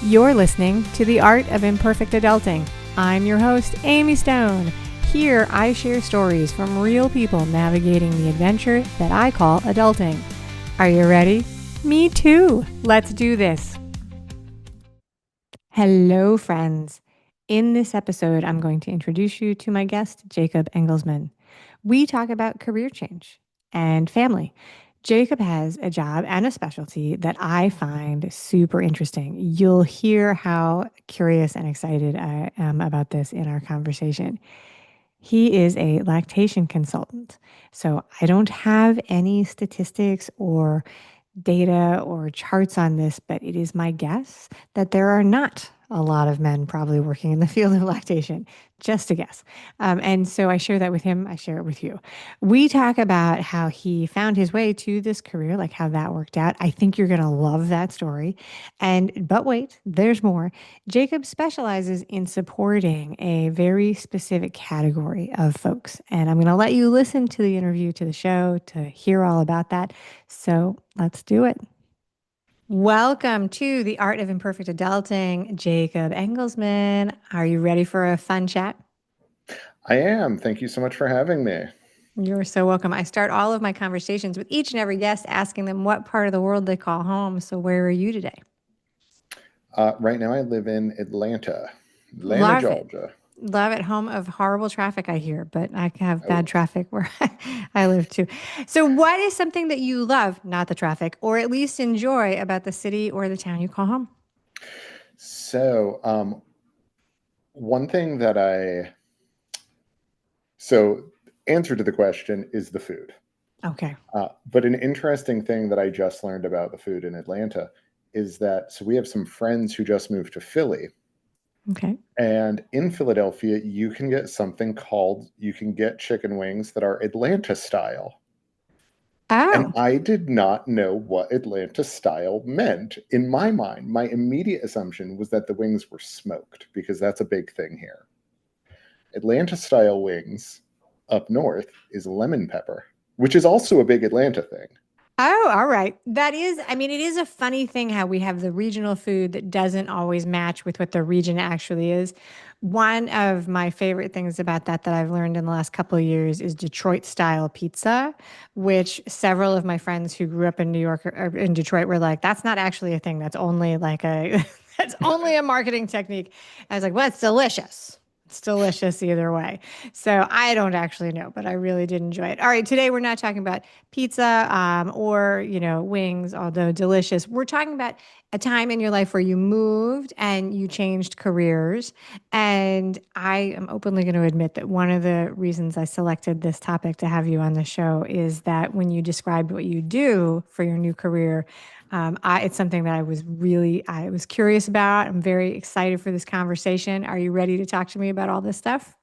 You're listening to The Art of Imperfect Adulting. I'm your host, Amy Stone. Here, I share stories from real people navigating the adventure that I call adulting. Are you ready? Me too. Let's do this. Hello, friends. In this episode, I'm going to introduce you to my guest, Jacob Engelsman. We talk about career change and family. Jacob has a job and a specialty that I find super interesting. You'll hear how curious and excited I am about this in our conversation. He is a lactation consultant. So I don't have any statistics or data or charts on this, but it is my guess that there are not a lot of men probably working in the field of lactation. Just a guess. And so I share that with him. I share it with you. We talk about how he found his way to this career, like how that worked out. I think you're going to love that story. But wait, there's more. Jacob specializes in supporting a very specific category of folks. And I'm going to let you listen to the interview, to the show, to hear all about that. So let's do it. Welcome to the Art of Imperfect Adulting, Jacob Engelsman. Are you ready for a fun chat? I am. Thank you so much for having me. You're so welcome. I start all of my conversations with each and every guest asking them what part of the world they call home. So where are you today? Right now, I live in Atlanta, Love it. Georgia. Love it. Home of horrible traffic, I hear, but I have bad Oh, traffic where I live too. So, what is something that you love, not the traffic, or at least enjoy about the city or the town you call home? so one thing that so answer to the question is the food. Okay. But an interesting thing that I just learned about the food in Atlanta is that so we have some friends who just moved to Philly. Okay. And in Philadelphia, you can get chicken wings that are Atlanta style. And Oh, I did not know what Atlanta style meant. In my mind, my immediate assumption was that the wings were smoked because that's a big thing here. Atlanta style wings up north is lemon pepper, which is also a big Atlanta thing. oh, all right. That is, I mean, it is a funny thing how we have the regional food that doesn't always match with what the region actually is. One of my favorite things about that I've learned in the last couple of years is Detroit style pizza, which several of my friends who grew up in New York or in Detroit were like, that's not actually a thing. That's only like a, that's only a marketing technique. I was like, well, it's delicious. It's delicious either way. So I don't actually know, but I really did enjoy it. All right, today we're not talking about pizza or wings, although delicious. We're talking about a time in your life where you moved and you changed careers. And I am openly going to admit that one of the reasons I selected this topic to have you on the show is that when you described what you do for your new career, it's something that I was curious about. I'm very excited for this conversation. Are you ready to talk to me about all this stuff?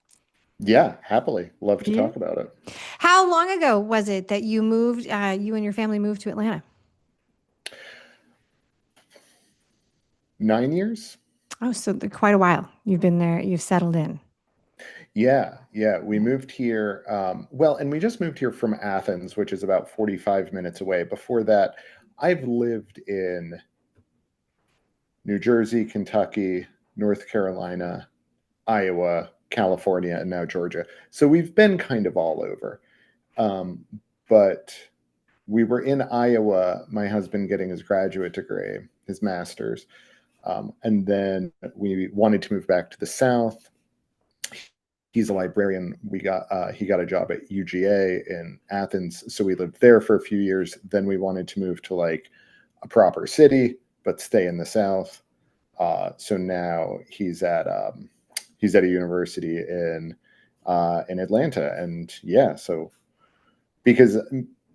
Yeah, happily. Love to Yeah. talk about it. How long ago was it that you moved, you and your family moved to Atlanta? 9 years? Oh, so quite a while. You've been there, you've settled in. Yeah. We moved here. And we just moved here from Athens, which is about 45 minutes away. Before that, I've lived in New Jersey, Kentucky, North Carolina, Iowa, California, and now Georgia. So we've been kind of all over. Um, but we were in Iowa, my husband getting his graduate degree, his master's. And then we wanted to move back to the South. He's a librarian. He got a job at UGA in Athens, so we lived there for a few years. Then we wanted to move to like a proper city, but stay in the South. So now he's at a university in Atlanta, and yeah, so because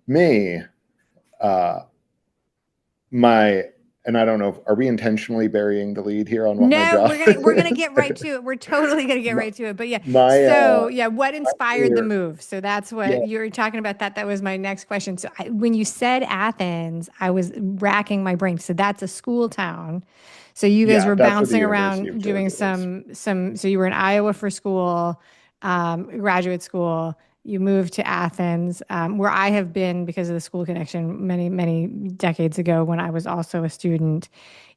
me, uh, my and I don't know, are we intentionally burying the lead here on what my No, job we're gonna is? get right to it. We're totally gonna get my, right to it. But yeah, my so yeah, what inspired the career, move? So that's yeah, what you're talking about. That was my next question. So when you said Athens, I was racking my brain. So that's a school town. So you guys yeah, were that's where the bouncing University of around doing Georgia is. some. So you were in Iowa for school, graduate school. You moved to Athens, where I have been because of the school connection many, many decades ago when I was also a student.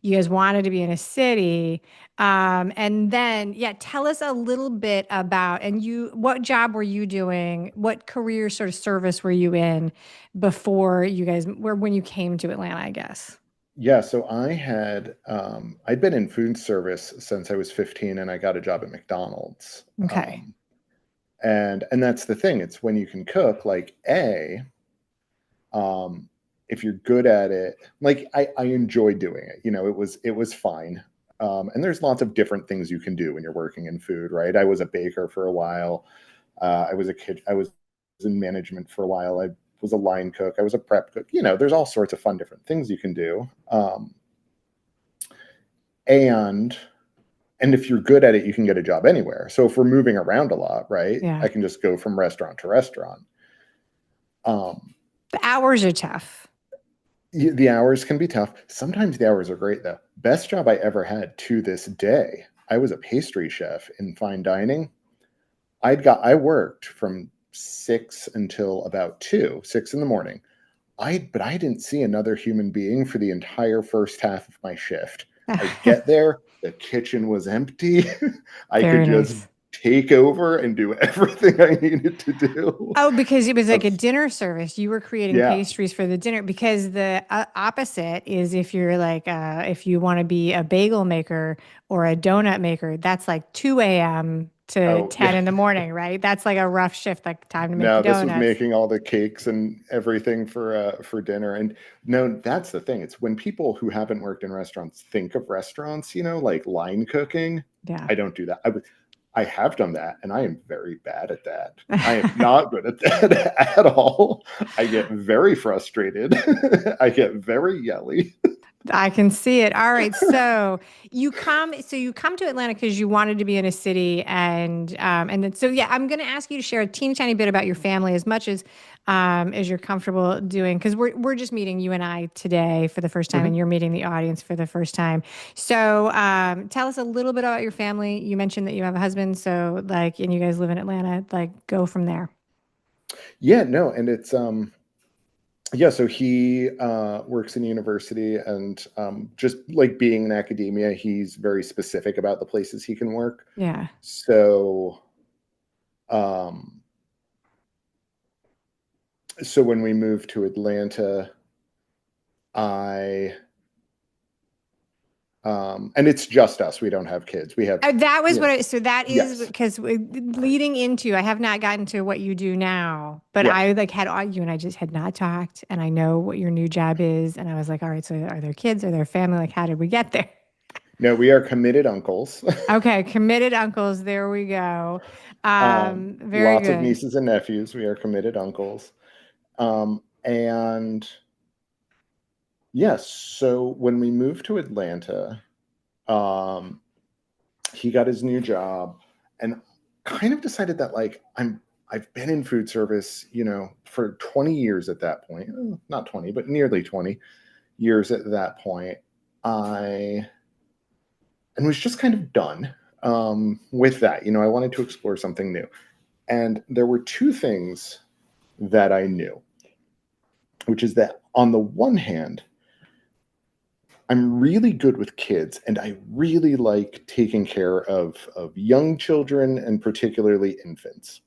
You guys wanted to be in a city. And then, yeah, tell us a little bit about, and what job were you doing? What career sort of service were you in before when you came to Atlanta, I guess? Yeah, so I'd been in food service since I was 15 and I got a job at McDonald's. Okay. And that's the thing. It's when you can cook, like um, if you're good at it, like I enjoy doing it. It was fine. And there's lots of different things you can do when you're working in food, right? I was a baker for a while. I was in management for a while. I was a line cook. I was a prep cook. There's all sorts of fun different things you can do. And if you're good at it, you can get a job anywhere. So if we're moving around a lot, right, Yeah. I can just go from restaurant to restaurant. Um, The hours are tough. the hours can be tough. Sometimes the hours are great though. Best job I ever had to this day. I was a pastry chef in fine dining. I worked from 6 until about 2, 6 in the morning. But I didn't see another human being for the entire first half of my shift. I'd get there, the kitchen was empty. I could Very just nice. take over and do everything I needed to do. Oh, because it was like a That's- dinner service. You were creating yeah. pastries for the dinner. Because the opposite is if you're like, if you want to be a bagel maker or a donut maker, that's like 2 a.m. to Oh, 10 yeah. in the morning, right? That's like a rough shift, like time to make the No, this was donuts. making all the cakes and everything for dinner. And no, that's the thing. It's when people who haven't worked in restaurants think of restaurants, like line cooking. Yeah. I don't do that. I have done that, and I am very bad at that. I am not good at that at all. I get very frustrated. I get very yelly. I can see it. All right. So you come to Atlanta because you wanted to be in a city and then so yeah, I'm gonna ask you to share a teeny tiny bit about your family as you're comfortable doing because we're just meeting you and I today for the first time and Mhm. you're meeting the audience for the first time. So tell us a little bit about your family. You mentioned that you have a husband, so like and you guys live in Atlanta, like go from there. Yeah, no, and it's yeah, so he works in university and just like being in academia, he's very specific about the places he can work. Yeah. So um so when we moved to Atlanta, I and it's just us. We don't have kids. We have, That was yeah, so that is yes. because leading into, I have not gotten to what you do now, but Yeah. I like had all you and I just had not talked and I know what your new job is. And I was like, all right, so are there kids? Are there family? Like, how did we get there? No, we are committed uncles. Okay. Committed uncles. There we go. Very Lots of good. nieces and nephews. We are committed uncles. And yes, so when we moved to Atlanta, um, he got his new job and kind of decided that like I've been in food service, for 20 years at that point. Not 20, but nearly 20 years at that point. I and was just kind of done with that. I wanted to explore something new. And there were two things that I knew, which is that on the one hand, I'm really good with kids and I really like taking care of young children and particularly infants.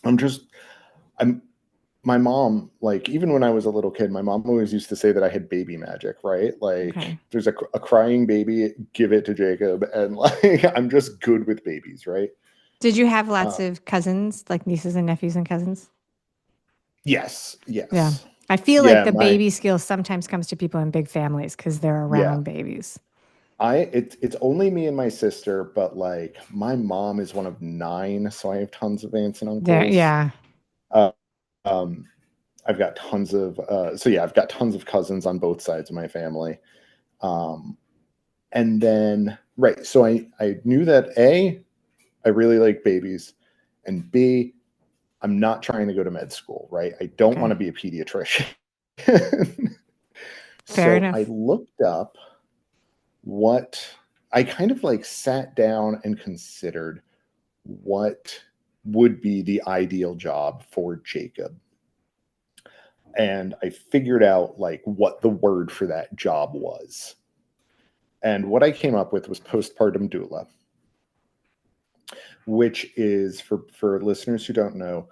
I'm just I'm my mom, like even when I was a little kid, my mom always used to say that I had baby magic, right? Okay. Like there's a crying baby, give it to Jacob, and like I'm just good with babies, right? Did you have lots Uh, of cousins, like nieces and nephews and cousins? yes, Yeah. yes, I feel like yeah, the baby skill sometimes comes to people in big families because they're yeah. around babies. It's only me and my sister, but like my mom is one of 9, so I have tons of aunts and There, uncles. yeah. Uh, um, I've got tons of so yeah, I've got tons of cousins on both sides of my family. Um, and then right, so I knew that A, I really like babies, and B, I'm not trying to go to med school, right? I don't want Okay. to be a pediatrician. Fair So I enough. looked up what I kind of like sat down and considered what would be the ideal job for Jacob. And I figured out like what the word for that job was. And what I came up with was postpartum doula, which is for listeners who don't know,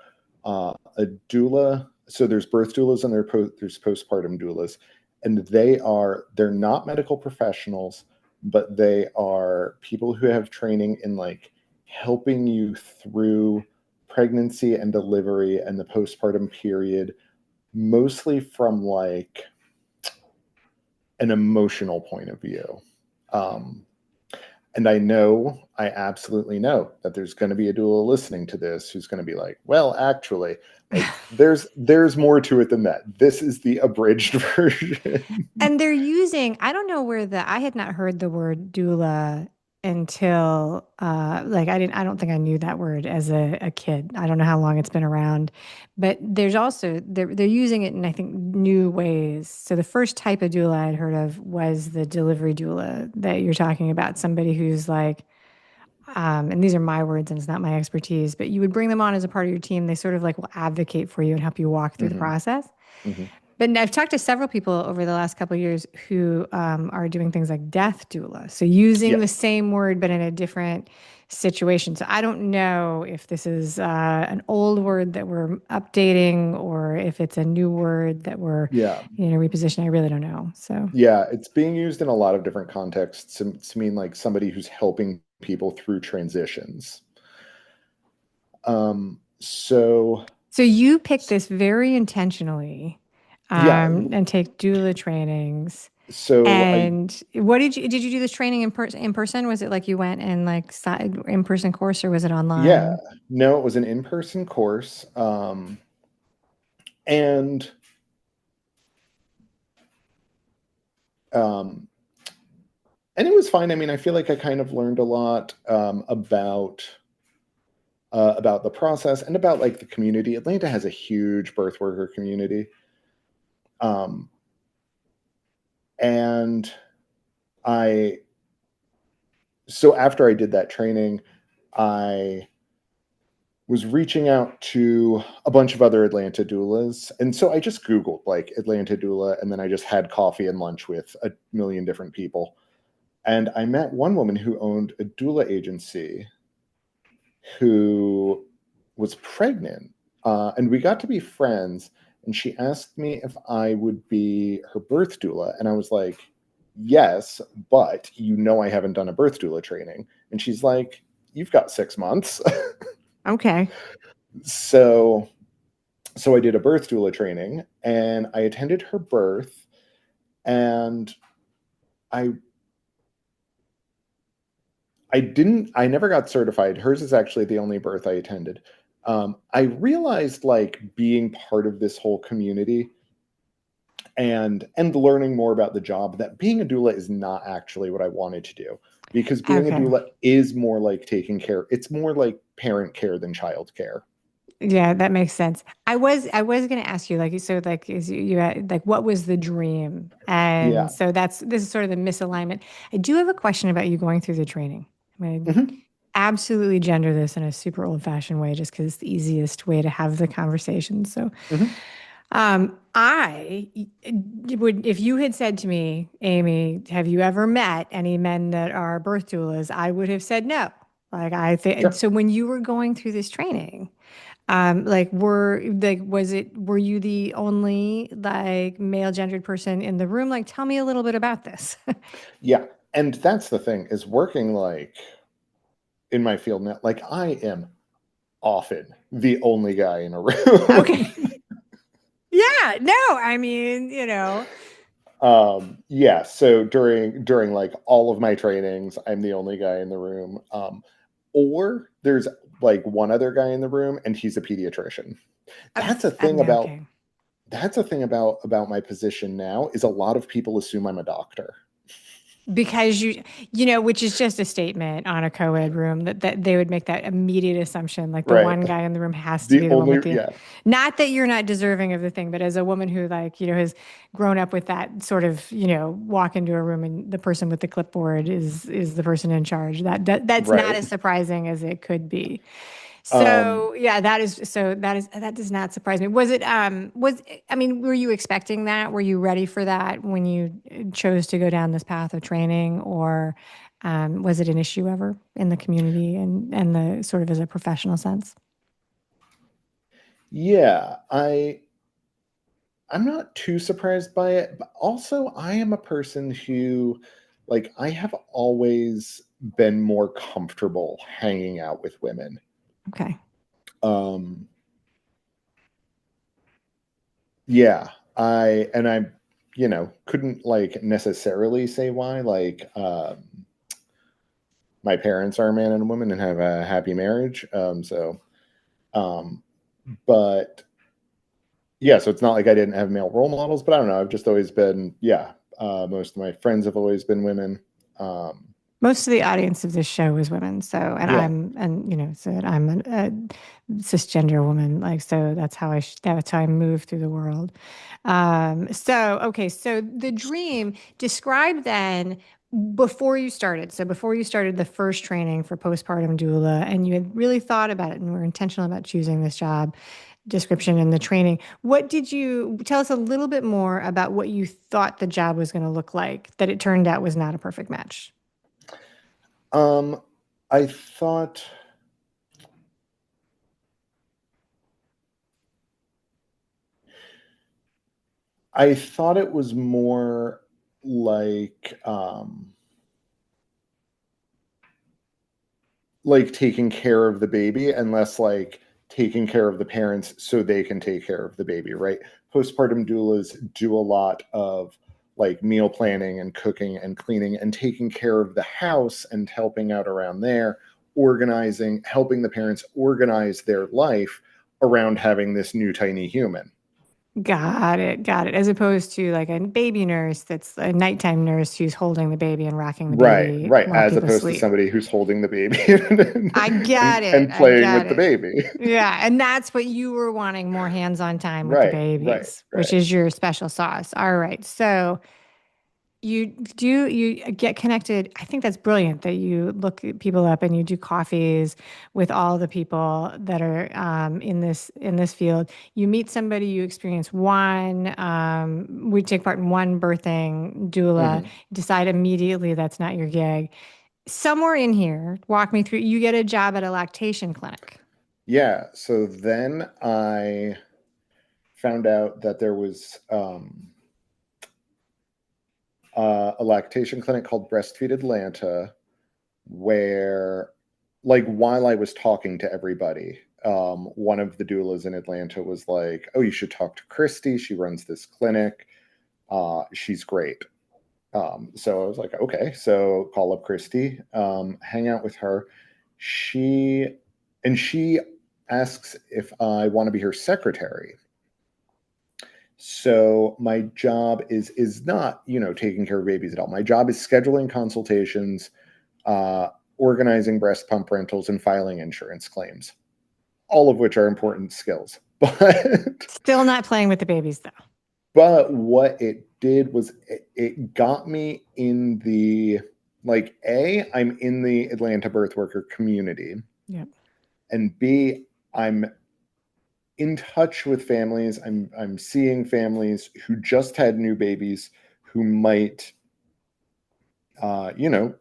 a doula. So there's birth doulas and there's postpartum doulas, and they're not medical professionals, but they are people who have training in like helping you through pregnancy and delivery and the postpartum period, mostly from like an emotional point of view. Um, and I absolutely know that there's going to be a doula listening to this who's going to be like, well, actually, like there's more to it than that. This is the abridged version. And they're using, I don't know where I had not heard the word doula until, I don't think I knew that word as a kid. I don't know how long it's been around, but there's also, they're using it in, I think, new ways. So the first type of doula I'd heard of was the delivery doula that you're talking about, somebody who's like, and these are my words and it's not my expertise, but you would bring them on as a part of your team. They sort of like will advocate for you and help you walk through the Hmm. process. Hmm. But I've talked to several people over the last couple of years who are doing things like death doula. So using Yeah. the same word, but in a different situation. So I don't know if this is an old word that we're updating or if it's a new word that we're, Yeah. repositioning. I really don't know. So, Yeah. It's being used in a lot of different contexts to mean like somebody who's helping people through transitions. So so you picked this very intentionally yeah. and take doula trainings. So I And what did you do this training in person? Was it like you went and like in person course or was it Yeah, online? no, it was an in-person course. And um, and it was fine. I mean, I feel like I kind of learned a lot about the process and about like the community. Atlanta has a huge birth worker community. Um, and I so after I did that training, I was reaching out to a bunch of other Atlanta doulas. And so I just Googled like Atlanta doula, and then I just had coffee and lunch with a million different people. And I met one woman who owned a doula agency who was pregnant. And we got to be friends. And she asked me if I would be her birth doula. And I was like, yes, but I haven't done a birth doula training. And she's like, you've got 6 months. Okay. so so I did a birth doula training and I attended her birth, and I I never got certified. Hers is actually the only birth I attended. I realized like being part of this whole community and learning more about the job, that being a doula is not actually what I wanted to do, because being a Okay. doula is more like taking care. It's more like parent care than child care. Yeah, that makes sense. I was going to ask you like so like is you had, like what was the dream? And Yeah. so this is sort of the misalignment. I do have a question about you going through the training. I mean, Hmm. absolutely gender this in a super old-fashioned way just because it's the easiest way to have the conversation. So Hmm. I would, if you had said to me, Amy, have you ever met any men that are birth doulas? I would have said no. Like I think Sure. so. When you were going through this training, were you the only like male gendered person in the room? Like, tell me a little bit about this. Yeah. And that's the thing, is working like in my field now, like I am often the only guy in a Okay. room. Yeah, no, I mean, Yeah, so during like all of my trainings, I'm the only guy in the room. Or there's like one other guy in the room and he's a pediatrician. That's a thing about okay. that's a thing about my position now, is a lot of people assume I'm a doctor. Because which is just a statement on a co-ed room that they would make that immediate assumption, like the Right. one guy in the room has to The be the one only with the, yeah, not that you're not deserving of the thing, but as a woman who like, has grown up with that sort of, walk into a room and the person with the clipboard is the person in charge. That's not right. as surprising as it could be. Um, So yeah, that does not surprise me. I mean, were you expecting that? Were you ready for that when you chose to go down this path of training, or was it an issue ever in the community and the sort of as a professional sense? yeah, I'm not too surprised by it, but also I am a person who, like, I have always been more comfortable hanging out with women. Okay. Um, yeah, couldn't like necessarily say why. Like, my parents are a man and a woman and have a happy marriage. Um, but yeah, so it's not like I didn't have male role models, but I don't know. I've just always been, yeah. Most of my friends have always been women. Um, Most of the audience of this show is women, so yeah. so I'm a cisgender woman, like so that's how I move through the world. So okay, so the dream described then before you started the first training for postpartum doula, and you had really thought about it and were intentional about choosing this job description and the training. What did you tell us a little bit more about what you thought the job was going to look like that it turned out was not a perfect match? Um, I thought I thought it was more like like taking care of the baby and less like taking care of the parents so they can take care of the baby, right? Postpartum doulas do a lot of like meal planning and cooking and cleaning and taking care of the house and helping out around there, organizing, helping the parents organize their life around having this new tiny human. Got it. Got it. As opposed to like a baby nurse that's a nighttime nurse who's holding the baby and rocking the Right, baby right. while As people opposed to sleep. somebody who's holding the baby I get it. and I playing get with the it. baby. Yeah. And that's what you were wanting more hands-on time with the Right, right, babies, which right. is your special sauce. All right. So you get connected. I think that's brilliant that you look people up and you do coffees with all the people that are in this field. You meet somebody, you experience one. We take part in one birthing doula. Hmm. Decide immediately that's not your gig. Somewhere in here, walk me through. You get a job at a lactation clinic. Yeah, so then I found out that there was a lactation clinic called Breastfeed Atlanta where, like, while I was talking to everybody, one of the doulas in Atlanta was like, "Oh, you should talk to Christy. She runs this clinic. She's great." So I was like, "Okay." So call up Christy, hang out with her. She she asks if I want to be her secretary. So my job is not, taking care of babies at all. My job is scheduling consultations, organizing breast pump rentals, and filing insurance claims, all of which are important skills. Still not playing with the babies though. But what it did was it got me in the, like, I'm in the Atlanta birth worker community, Yep. and B, I'm in touch with families. I'm seeing families who just had new babies who might, uh, you know,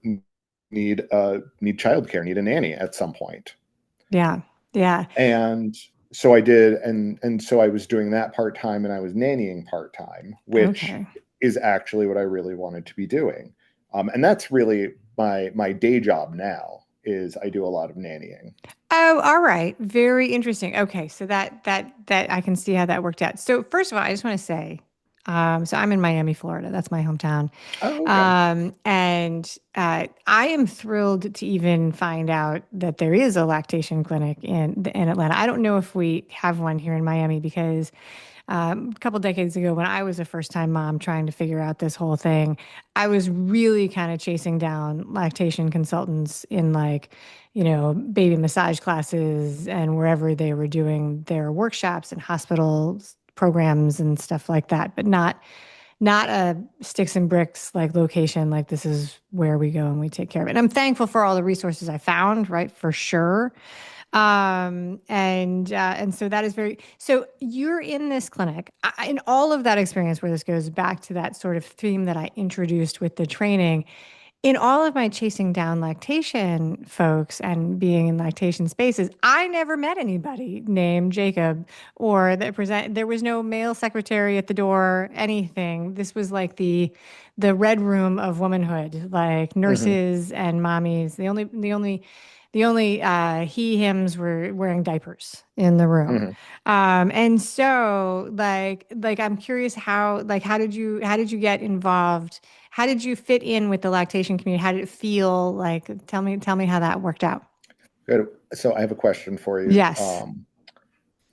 need childcare, need a nanny at some point. Yeah. Yeah. And so I did, and so I was doing that part time, and I was nannying part time, which Okay. is actually what I really wanted to be doing. And that's really my day job now. Is I do a lot of nannying. Oh, all right. Very interesting. Okay, so that I can see how that worked out. So first of all, I just want to say, so I'm in Miami, Florida. That's my hometown. Oh, okay. I am thrilled to even find out that there is a lactation clinic in Atlanta. I don't know if we have one here in Miami because a couple decades ago, when I was a first time mom trying to figure out this whole thing, I was really kind of chasing down lactation consultants in like, baby massage classes and wherever they were doing their workshops and hospitals programs and stuff like that, but not a sticks and bricks like location, like this is where we go and we take care of it. And I'm thankful for all the resources I found, right? For sure. And so that is very, so you're in this clinic in all of that experience where this goes back to that sort of theme that I introduced with the training. In all of my chasing down lactation folks and being in lactation spaces, I never met anybody named Jacob or that present. There was no male secretary at the door, anything. This was like the red room of womanhood, like Hmm. nurses and mommies. The only he hims were wearing diapers in the room. Hmm. And so like I'm curious how did you get involved? How did you fit in with the lactation community? How did it feel? Like tell me how that worked out. Good. So I have a question for you. Yes.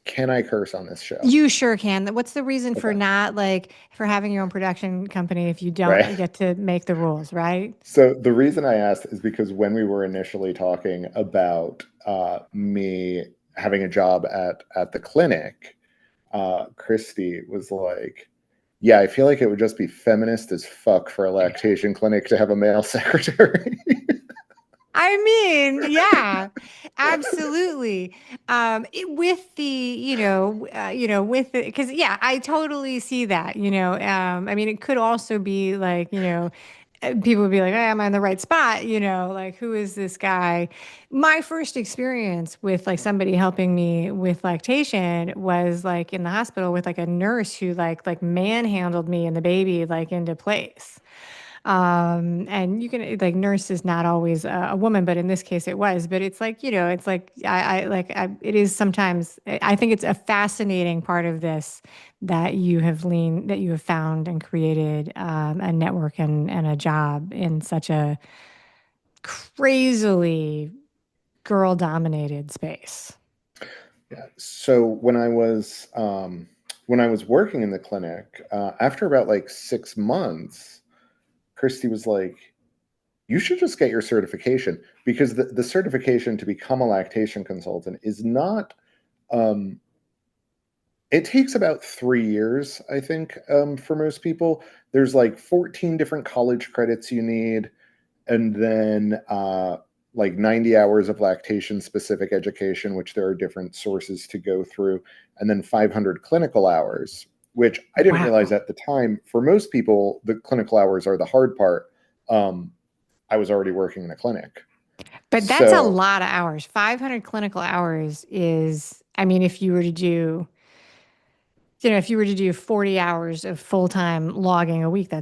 Can I curse on this show? You sure can. What's the reason for Okay. not like for having your own production company if you don't Right. get to make the rules, right? So the reason I asked is because when we were initially talking about me having a job at the clinic, Christy was like, "Yeah, I feel like it would just be feminist as fuck for a lactation clinic to have a male secretary." I mean, yeah, absolutely. With the, with the, because yeah, I totally see that. I mean, it could also be like, people would be like, hey, am I in the right spot? Like, who is this guy? My first experience with like somebody helping me with lactation was like in the hospital with like a nurse who like manhandled me and the baby like into place. And you can like nurse is not always a woman, but in this case it was. But it's like, it's like it is sometimes. I think it's a fascinating part of this that you have found and created a network and a job in such a crazily girl dominated space. Yeah. So when I was working in the clinic, after about like 6 months, Christy was like, "You should just get your certification because the certification to become a lactation consultant is not." Um, it takes about 3 years, I think, for most people. There's like 14 different college credits you need, and then like 90 hours of lactation specific education, which there are different sources to go through, and then 500 clinical hours, which I didn't realize Wow. at the time. For most people, the clinical hours are the hard part. Um, I was already working in a clinic. But that's a So, lot of hours. 500 clinical hours is, I mean, if you were to do 40 hours of full-time logging a week, I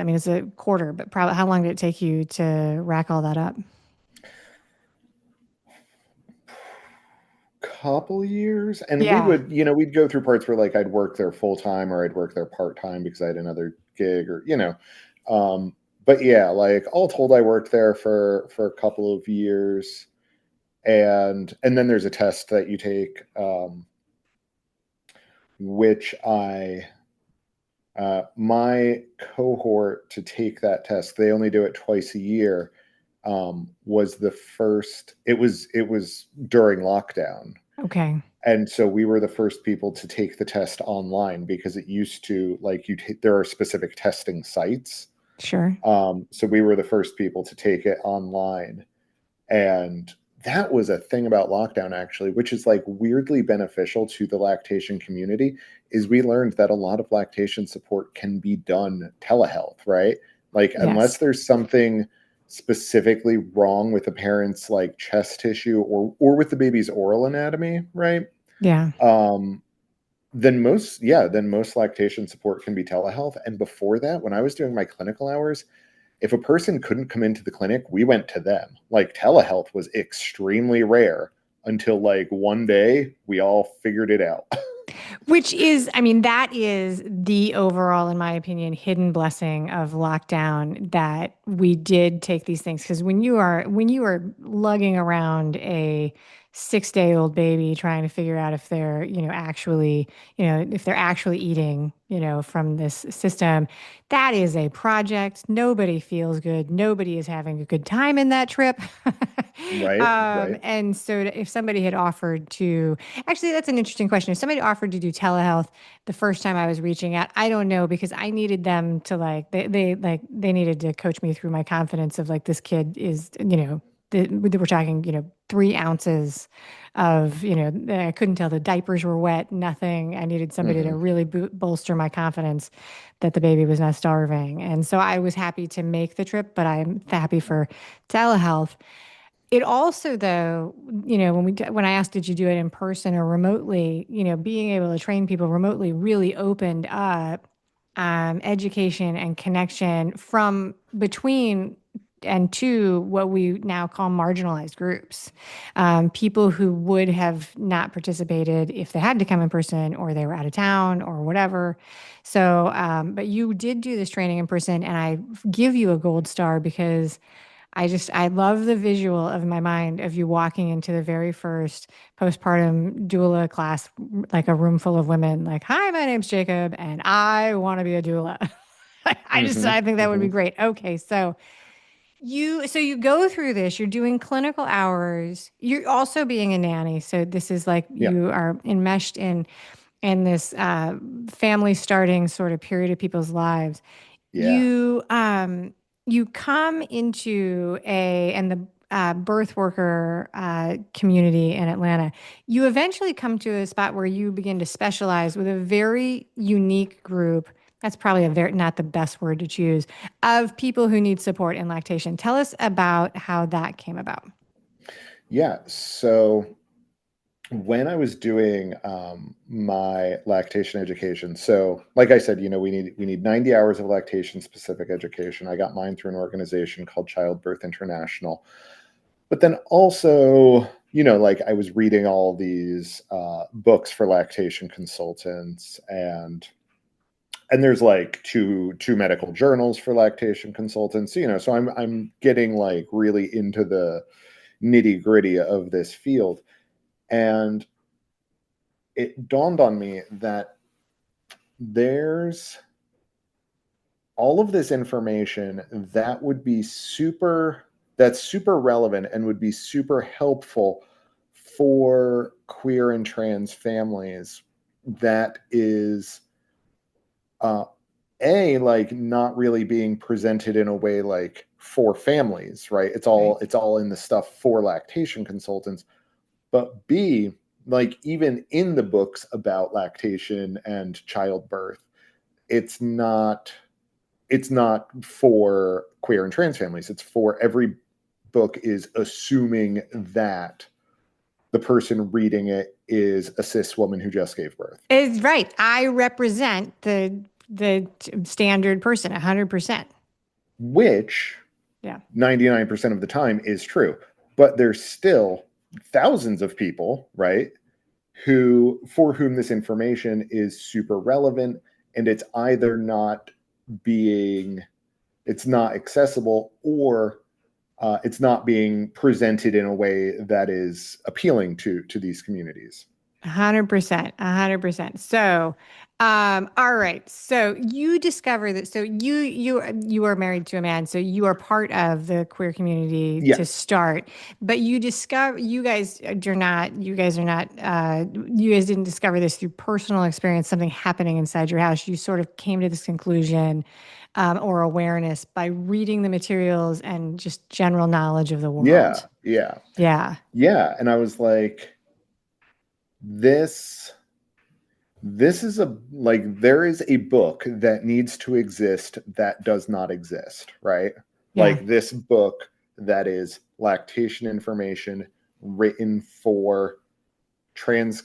mean, it's a quarter, but probably how long did it take you to rack all that up? couple years, and we Yeah, would, we'd go through parts where like I'd work there full time or I'd work there part time because I had another gig or but yeah, like all told I worked there for a couple of years, and then there's a test that you take, which I my cohort to take that test, they only do it twice a year, was the first. It was during lockdown, okay, and so we were the first people to take the test online because it used to, like, there are specific testing sites. sure. So we were the first people to take it online, and that was a thing about lockdown, actually, which is like weirdly beneficial to the lactation community, is we learned that a lot of lactation support can be done telehealth, right? Like, unless Yes. there's something specifically wrong with the parent's like chest tissue or with the baby's oral anatomy, right? Yeah. Um, then most lactation support can be telehealth. And before that, when I was doing my clinical hours, if a person couldn't come into the clinic, we went to them. Like, telehealth was extremely rare until like one day we all figured it out. Which is, I mean, that is the overall, in my opinion, hidden blessing of lockdown that we did take these things. Because when you are lugging around a 6-day old baby trying to figure out if they're, if they're actually eating, from this system, that is a project. Nobody feels good. Nobody is having a good time in that trip. Right, right. And so if somebody had offered to, actually, that's an interesting question. If somebody offered to do telehealth the first time I was reaching out, I don't know because I needed them to like they needed to coach me through my confidence of like this kid is. we're talking, 3 ounces of, I couldn't tell the diapers were wet, nothing. I needed somebody to Hmm. really bolster my confidence that the baby was not starving. And so I was happy to make the trip, but I'm happy for telehealth. It also, though, when I asked, did you do it in person or remotely? Being able to train people remotely really opened up education and connection from between and to what we now call marginalized groups, people who would have not participated if they had to come in person or they were out of town or whatever. So, but you did do this training in person, and I give you a gold star because I love the visual of my mind of you walking into the very first postpartum doula class, like a room full of women, like, hi, my name's Jacob and I want to be a doula. Hmm. I think that would be Hmm. great. Okay. So you go through this, you're doing clinical hours, you're also being a nanny. So this is like Yeah. you are enmeshed in this family starting sort of period of people's lives. Yeah. You come into the birth worker community in Atlanta. You eventually come to a spot where you begin to specialize with a very unique group. That's probably a very not the best word to choose of people who need support in lactation. Tell us about how that came about. Yeah. So when I was doing my lactation education, so like I said, we need 90 hours of lactation specific education. I got mine through an organization called Childbirth International. But then also, like I was reading all these books for lactation consultants, and there's like two medical journals for lactation consultants. So I'm getting like really into the nitty gritty of this field, and it dawned on me that there's all of this information that's super relevant and would be super helpful for queer and trans families that is uh like not really being presented in a way like for families, right? it's Right. all it's all in the stuff for lactation consultants. But B, like even in the books about lactation and childbirth, it's not it's not for queer and trans families. It's for every book is assuming that the person reading it is a cis woman who just gave birth, Is right. I represent the standard person 100%. which Yeah. 99% of the time is true. But there's still thousands of people, right, who for whom this information is super relevant, and being it's not accessible, or it's not being presented in a way that is appealing to these communities. 100%, 100%. So, all right. So you discover that. So you are married to a man. So you are part of the queer community to Yes. start. But you discover you guys are not. You guys are not. You guys didn't discover this through personal experience. Something happening inside your house. You sort of came to this conclusion or awareness by reading the materials and just general knowledge of the Yeah. world. Yeah. Yeah. Yeah. And I was like, this this is a like there is a book that needs to exist that does not exist, right? Yeah. Like this book that is lactation information written for trans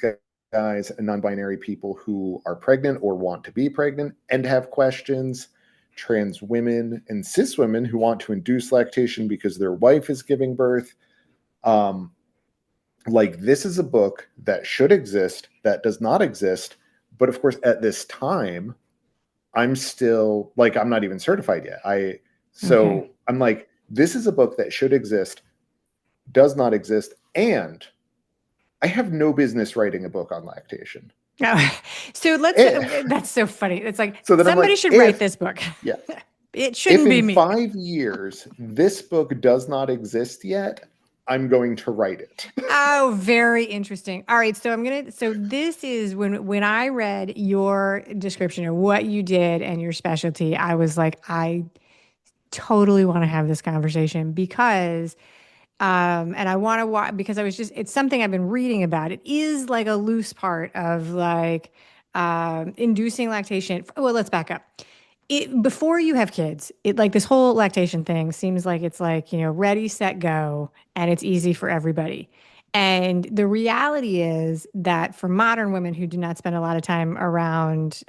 guys and non-binary people who are pregnant or want to be pregnant and have questions, trans women and cis women who want to induce lactation because their wife is giving birth. um like this is a book that should exist that does not exist. But of course at this time I'm still like I'm not even certified yet. I Okay. So I'm like, this is a book that should exist, does not exist, and I have no business writing a book on lactation. Oh, so If that's so funny. It's like so then I'm somebody like, should write if this book. yeah, It if shouldn't be in me. 5 years this book does not exist yet, I'm going to write it. Oh, very interesting. All right, so this is when I read your description of what you did and your specialty, I was like, I totally want to have this conversation because And I want to watch because it's something I've been reading about. It is like a loose part of like inducing lactation. Well, let's back up. Before you have kids, it like this whole lactation thing seems like it's like, ready, set, go, and it's easy for everybody. And the reality is that for modern women who do not spend a lot of time around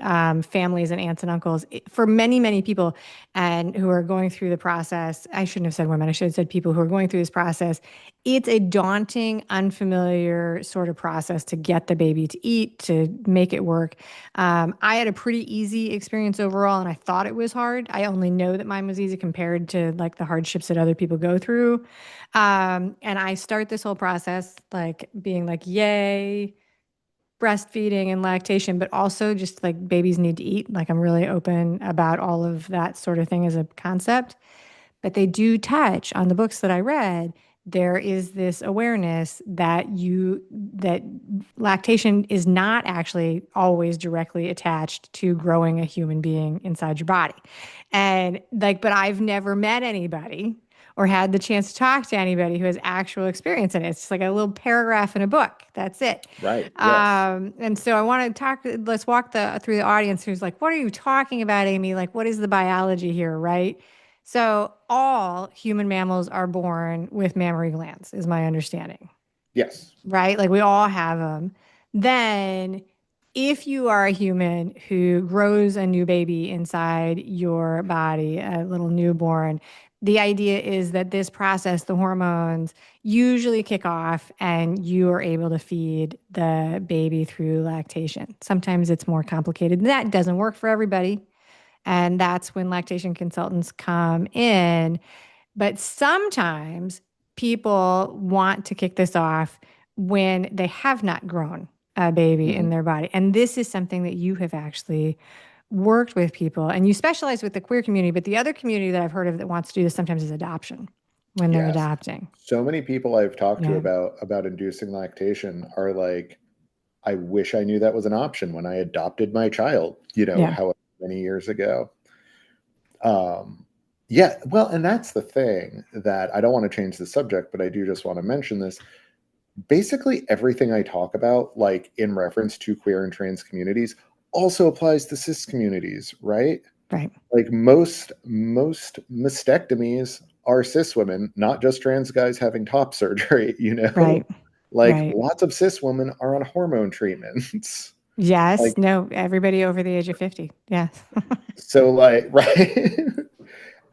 families and aunts and uncles, for many, many people and who are going through the process, I shouldn't have said women, I should have said people who are going through this process, it's a daunting, unfamiliar sort of process to get the baby to eat, to make it work. I had a pretty easy experience overall, and I thought it was hard. I only know that mine was easy compared to like the hardships that other people go through. And I start this whole process like being like, yay, breastfeeding and lactation, but also just like babies need to eat. Like I'm really open about all of that sort of thing as a concept. But they do touch on the books that I read. There is this awareness that lactation is not actually always directly attached to growing a human being inside your body. And like, but I've never met anybody or had the chance to talk to anybody who has actual experience in it. It's just like a little paragraph in a book. That's it. Right. Yes. And so I want to talk. Let's walk through the audience who's like, "What are you talking about, Amy? Like, what is the biology here, right?" So all human mammals are born with mammary glands, is my understanding, Yes. right? Like we all have them. Then, if you are a human who grows a new baby inside your body, a little newborn, the idea is that this process, the hormones, usually kick off and you are able to feed the baby through lactation. Sometimes it's more complicated. That doesn't work for everybody. And that's when lactation consultants come in. But sometimes people want to kick this off when they have not grown a baby in Hmm. their body. And this is something that you have actually worked with people and you specialize with the queer community. But the other community that I've heard of that wants to do this sometimes is adoption when they're Yes. adopting. So many people I've talked to Yeah. about inducing lactation are like, I wish I knew that was an option when I adopted my child, Yeah. however many years ago. Um, yeah, well, and that's the thing that I don't want to change the subject, but I do just want to mention this. Basically, everything I talk about, like in reference to queer and trans communities, also applies to cis communities, right? Right. Like most mastectomies are cis women, not just trans guys having top surgery, Right. Like Right. lots of cis women are on hormone treatments. Yes. Like No, everybody over the age of 50. Yes. so like right.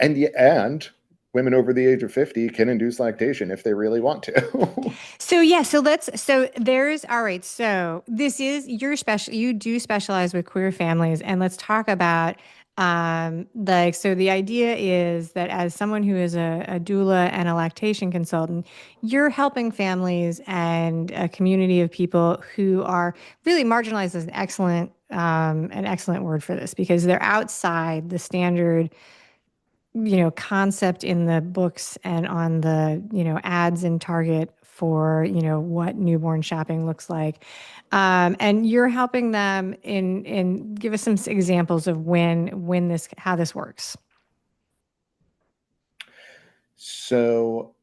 And women over the age of 50 can induce lactation if they really want to. So yeah, so there's all right. So this is your special. You do specialize with queer families, and let's talk about like so. The idea is that as someone who is a doula and a lactation consultant, you're helping families and a community of people who are really marginalized. Is an excellent word for this because they're outside the standard concept in the books and on the, ads in Target for, what newborn shopping looks like. And you're helping them in give us some examples of how this works. So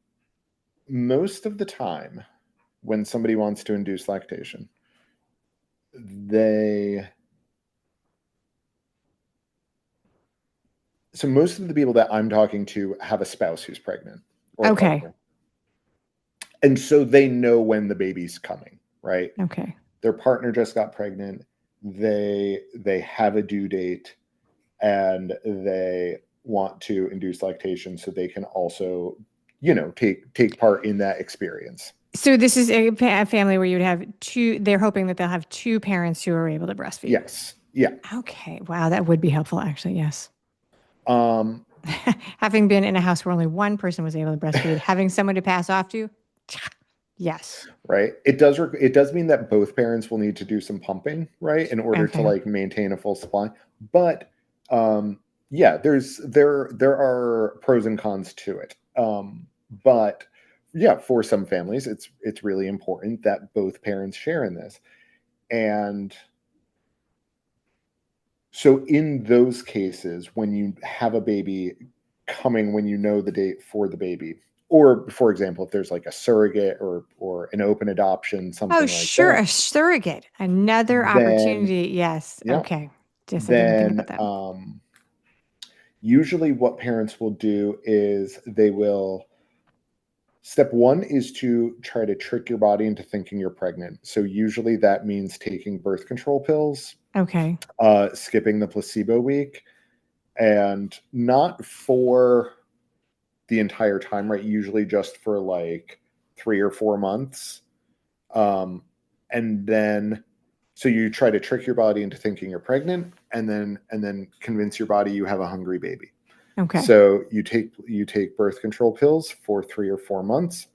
most of the time when somebody wants to induce lactation, they so most of the people that I'm talking to have a spouse who's pregnant or a Okay. partner. And so they know when the baby's coming, right? Okay. Their partner just got pregnant. They have a due date and they want to induce lactation so they can also, take part in that experience. So this is a family where you'd have they're hoping that they'll have two parents who are able to breastfeed. Yes. Yeah. Okay. Wow, that would be helpful actually. Yes. Um, Having been in a house where only one person was able to breastfeed, having someone to pass off to, yes. right. It does mean that both parents will need to do some pumping, right, in order to Okay. like maintain a full supply. But yeah, there are pros and cons to it. But yeah, for some families, it's really important that both parents share in this. And so in those cases, when you have a baby coming, when you know the date for the baby, or for example, if there's like a surrogate or an open adoption, Oh, something like sure. that, A surrogate. Another then opportunity. Yes. yeah, Okay. Just I didn't think then about that. usually what parents will do is they will step one is to try to trick your body into thinking you're pregnant. So usually that means taking birth control pills, Okay. skipping the placebo week, and not for the entire time, right? Usually just for like 3 or 4 months. And then so you try to trick your body into thinking you're pregnant, and then convince your body you have a hungry baby. Okay. So you take birth control pills for 3 or 4 months,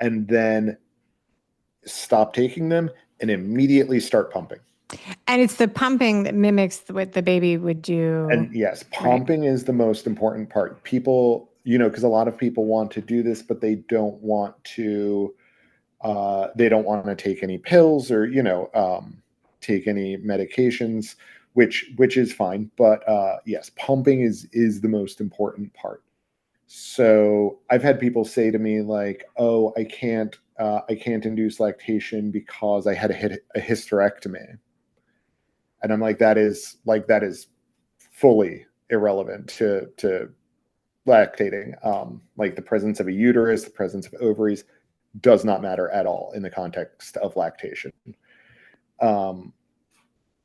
and then stop taking them and immediately start pumping. And it's the pumping that mimics what the baby would do. And yes, Right. pumping is the most important part. People, because a lot of people want to do this, but they don't want to take any pills or take any medications, which is fine. But yes, pumping is the most important part. So I've had people say to me like, "Oh, I can't induce lactation because I had a hysterectomy," and I'm like, that is fully irrelevant to lactating. Like the presence of a uterus, the presence of ovaries does not matter at all in the context of lactation. Um,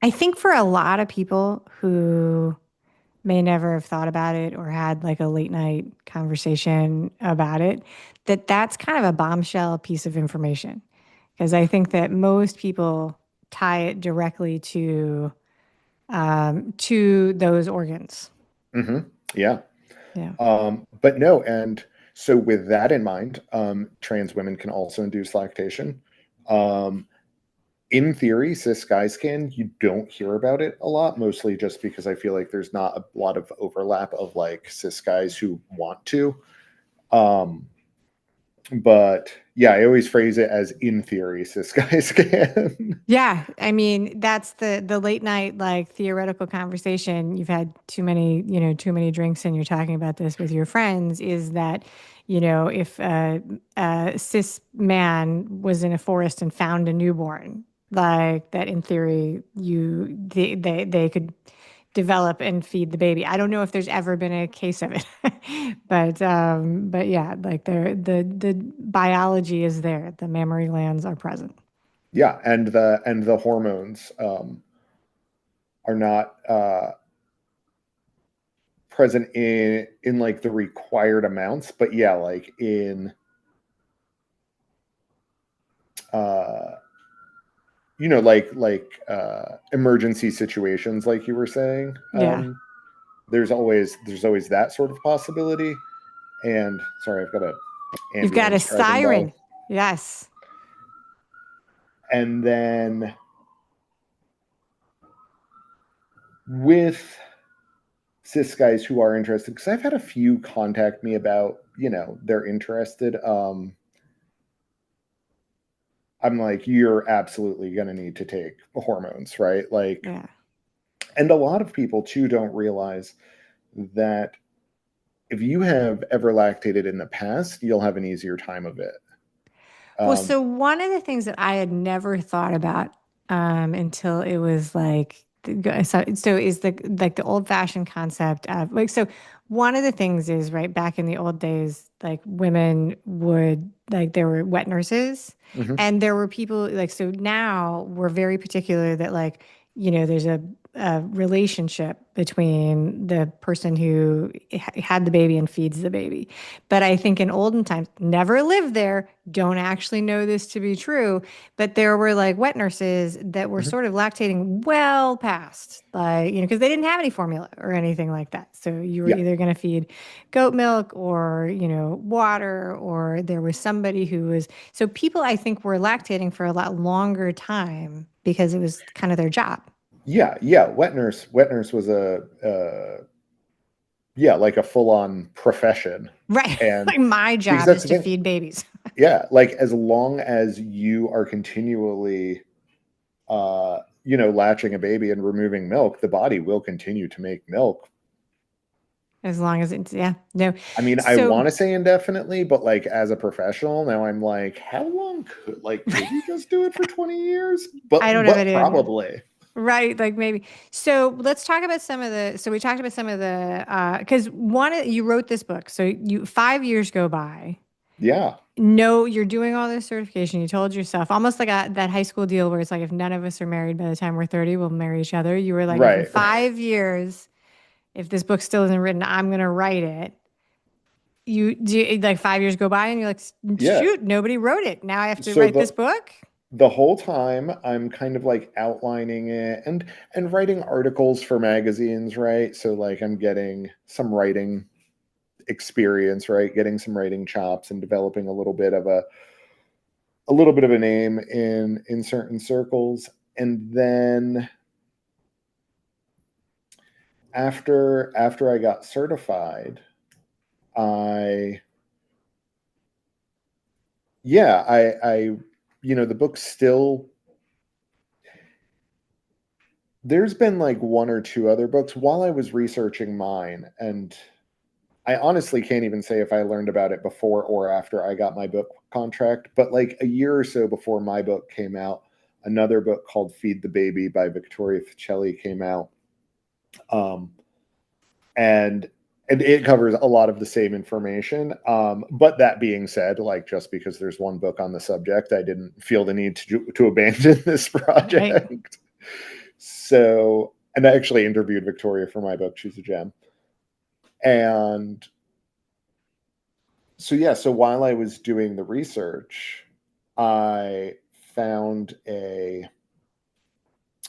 I think for a lot of people who may never have thought about it or had like a late night conversation about it, that's kind of a bombshell piece of information. Because I think that most people tie it directly to those organs. mhm, yeah. Yeah. But no, and so with that in mind, trans women can also induce lactation. Um, in theory, cis guys can. You don't hear about it a lot, mostly just because I feel like there's not a lot of overlap of like cis guys who want to. Um, but yeah, I always phrase it as in theory, cis guys can. Yeah, I mean that's the late night like theoretical conversation. You've had too many drinks and you're talking about this with your friends is that, if a cis man was in a forest and found a newborn, like that in theory they could develop and feed the baby. I don't know if there's ever been a case of it, but yeah, like the biology is there. The mammary glands are present. Yeah, and the hormones are not present in like the required amounts, but yeah, like in uh emergency situations, like you were saying. Yeah. There's always that sort of possibility. And sorry, I've got a You've got a ambulance driving by. siren. Yes. And then with cis guys who are interested, because I've had a few contact me about, they're interested. I'm like, you're absolutely going to need to take hormones, right? Like, Yeah. and a lot of people too don't realize that if you have ever lactated in the past, you'll have an easier time of it. Well, Um, so one of the things that I had never thought about until it was like so is the old fashioned concept of like so one of the things is right back in the old days like women would like there were wet nurses mhm, and there were people like so now we're very particular that like there's a relationship between the person who had the baby and feeds the baby. But I think in olden times, never lived there, don't actually know this to be true, but there were like wet nurses that were mhm. sort of lactating well past, like, because they didn't have any formula or anything like that. So you were Yeah, either going to feed goat milk or, water, or there was somebody who was, so people I think were lactating for a lot longer time because it was kind of their job. yeah, yeah. Wet nurse was yeah, like a full on profession. Right. And Like my because job that's is the to thing, feed babies. yeah, like as long as you are continually, latching a baby and removing milk, the body will continue to make milk As long as it's, yeah, no. I mean, I So want to say indefinitely, but like as a professional, now I'm like, how long could you just do it for 20 years? I don't have But any idea. probably. Right, like maybe. So let's talk about some of the. So we talked about some of the because you wrote this book. So you 5 years go by. Yeah. No, you're doing all this certification. You told yourself almost like that high school deal where it's like if none of us are married by the time we're 30, we'll marry each other. You were like, if in Right. 5 years, if this book still isn't written, I'm gonna write it. Like 5 years go by and you're like, Yeah. shoot, nobody wrote it. Now I have to So write this book. the whole time I'm kind of like outlining it and writing articles for magazines, right? So like I'm getting some writing experience, right? Getting some writing chops and developing a little bit of a name in certain circles. And then after I got certified, I yeah, I the book still, there's been like one or two other books while I was researching mine, and I honestly can't even say if I learned about it before or after I got my book contract, but like a year or so before my book came out, another book called Feed the Baby by Victoria Ficelli came out. Um, and and it covers a lot of the same information. But that being said, like just because there's one book on the subject, I didn't feel the need to abandon this Right. project. So, and I actually interviewed Victoria for my book. She's a gem. And so yeah, so while I was doing the research, I found a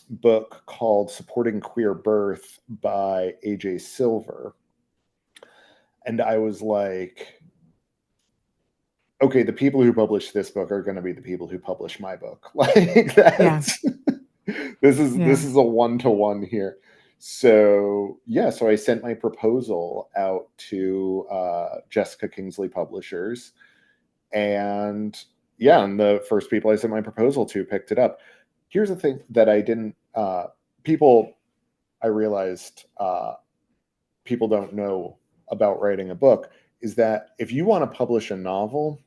book called Supporting Queer Birth by AJ Silver. And I was like, okay, the people who publish this book are going to be the people who publish my book. Like Yeah. that's this Yeah. is a one-to-one here. So yeah, so I sent my proposal out to Jessica Kingsley Publishers, and yeah, and the first people I sent my proposal to picked it up. Here's the thing that I didn't people I realized people don't know about writing a book is that if you want to publish a novel,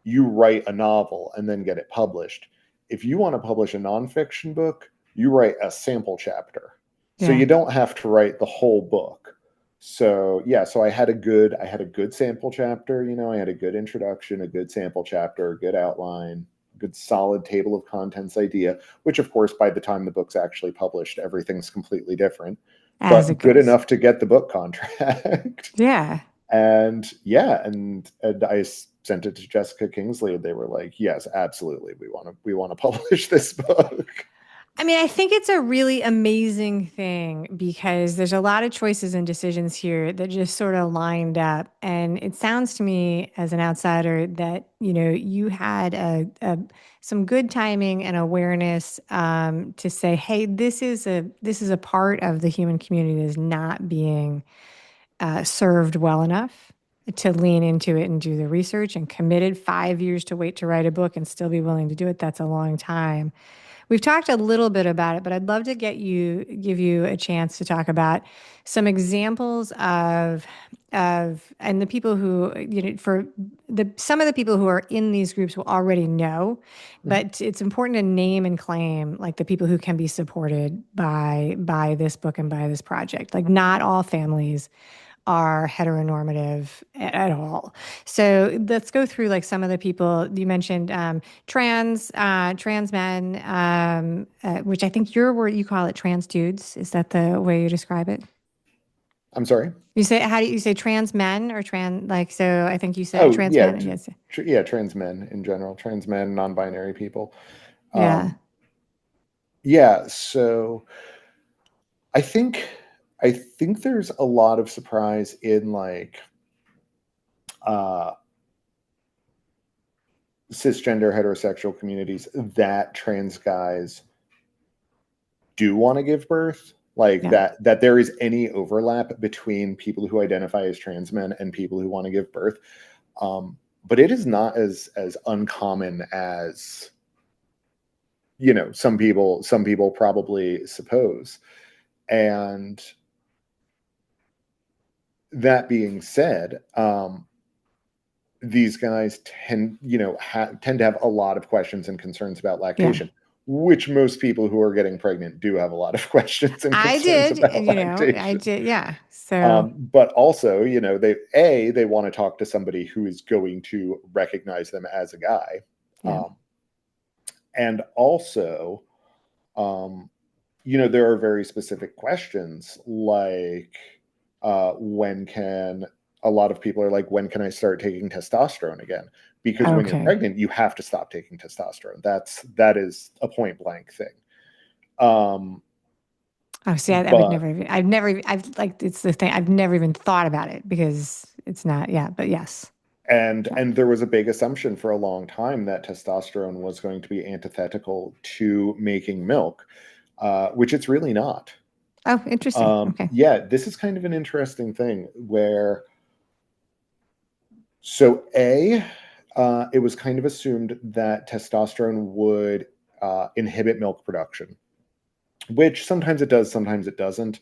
you write a novel and then get it published. If you want to publish a nonfiction book, you write a sample chapter. So Yeah. you don't have to write the whole book. So yeah, so I had a good sample chapter, I had a good introduction, a good sample chapter, a good outline, a good solid table of contents idea, which of course by the time the book's actually published, everything's completely different, As it but good goes. enough to get the book contract. Yeah. And yeah, and I sent it to Jessica Kingsley, and they were like, "Yes, absolutely, we want to publish this book." I mean, I think it's a really amazing thing because there's a lot of choices and decisions here that just sort of lined up. And it sounds to me as an outsider that, you had some good timing and awareness to say, hey, this is a part of the human community that is not being served well enough to lean into it and do the research and committed 5 years to wait to write a book and still be willing to do it. That's a long time. We've talked a little bit about it, but I'd love to give you a chance to talk about some examples and the people who, for some of the people who are in these groups will already know, but it's important to name and claim like the people who can be supported by this book and by this project. Like not all families are heteronormative at all. So let's go through like some of the people you mentioned, trans men, which I think your word you call it trans dudes. Is that the way you describe it? I'm sorry. You say how do you say trans men or trans like so? I think you said Oh trans yeah, men. Yes, yeah, trans men in general, trans men, non-binary people. yeah, Um, yeah, so I think I think there's a lot of surprise in like uh, cisgender heterosexual communities that trans guys do want to give birth, like yeah, that there is any overlap between people who identify as trans men and people who want to give birth. But it is not as uncommon as some people probably suppose. And that being said, these guys tend to have a lot of questions and concerns about Yeah. lactation, which most people who are getting pregnant do have a lot of questions and I concerns did, about I lactation. did. Yeah. So, But also, they want to talk to somebody who is going to recognize them as a guy, yeah. um, and also, um, there are very specific questions like, when can a lot of people are like, when can I start taking testosterone again? Because when you're Okay. pregnant, you have to stop taking testosterone. That is a point blank thing. Um, Oh, see, I would but never even, I've like, it's the thing, I've never even thought about it because it's not, yeah, but yes. and Yeah. and there was a big assumption for a long time that testosterone was going to be antithetical to making milk, which it's really not. Oh, interesting. Okay. Yeah, this is kind of an interesting thing where, so it was kind of assumed that testosterone would inhibit milk production, which sometimes it does, sometimes it doesn't.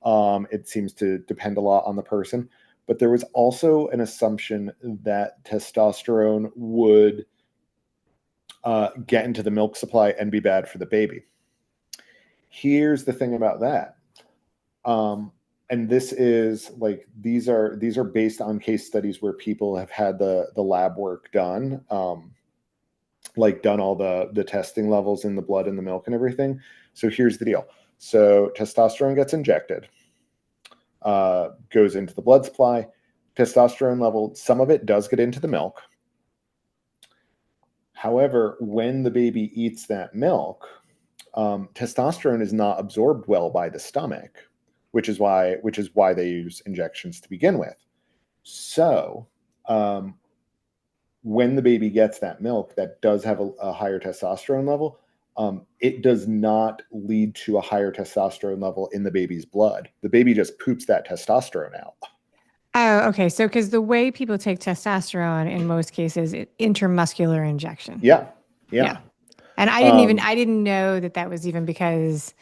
It seems to depend a lot on the person. But there was also an assumption that testosterone would get into the milk supply and be bad for the baby. Here's the thing about that. Um, and this is like, these are based on case studies where people have had the lab work done, like done all the testing levels in the blood and the milk and everything. So here's the deal. So testosterone gets injected, goes into the blood supply. Testosterone level, some of it does get into the milk. However, when the baby eats that milk, testosterone is not absorbed well by the stomach, which is why they use injections to begin with. So, um, when the baby gets that milk that does have a higher testosterone level, it does not lead to a higher testosterone level in the baby's blood. The baby just poops that testosterone out. Oh, okay. So, because the way people take testosterone in most cases, intramuscular injection. Yeah, Yeah. yeah. And Um, I didn't know that that was even because,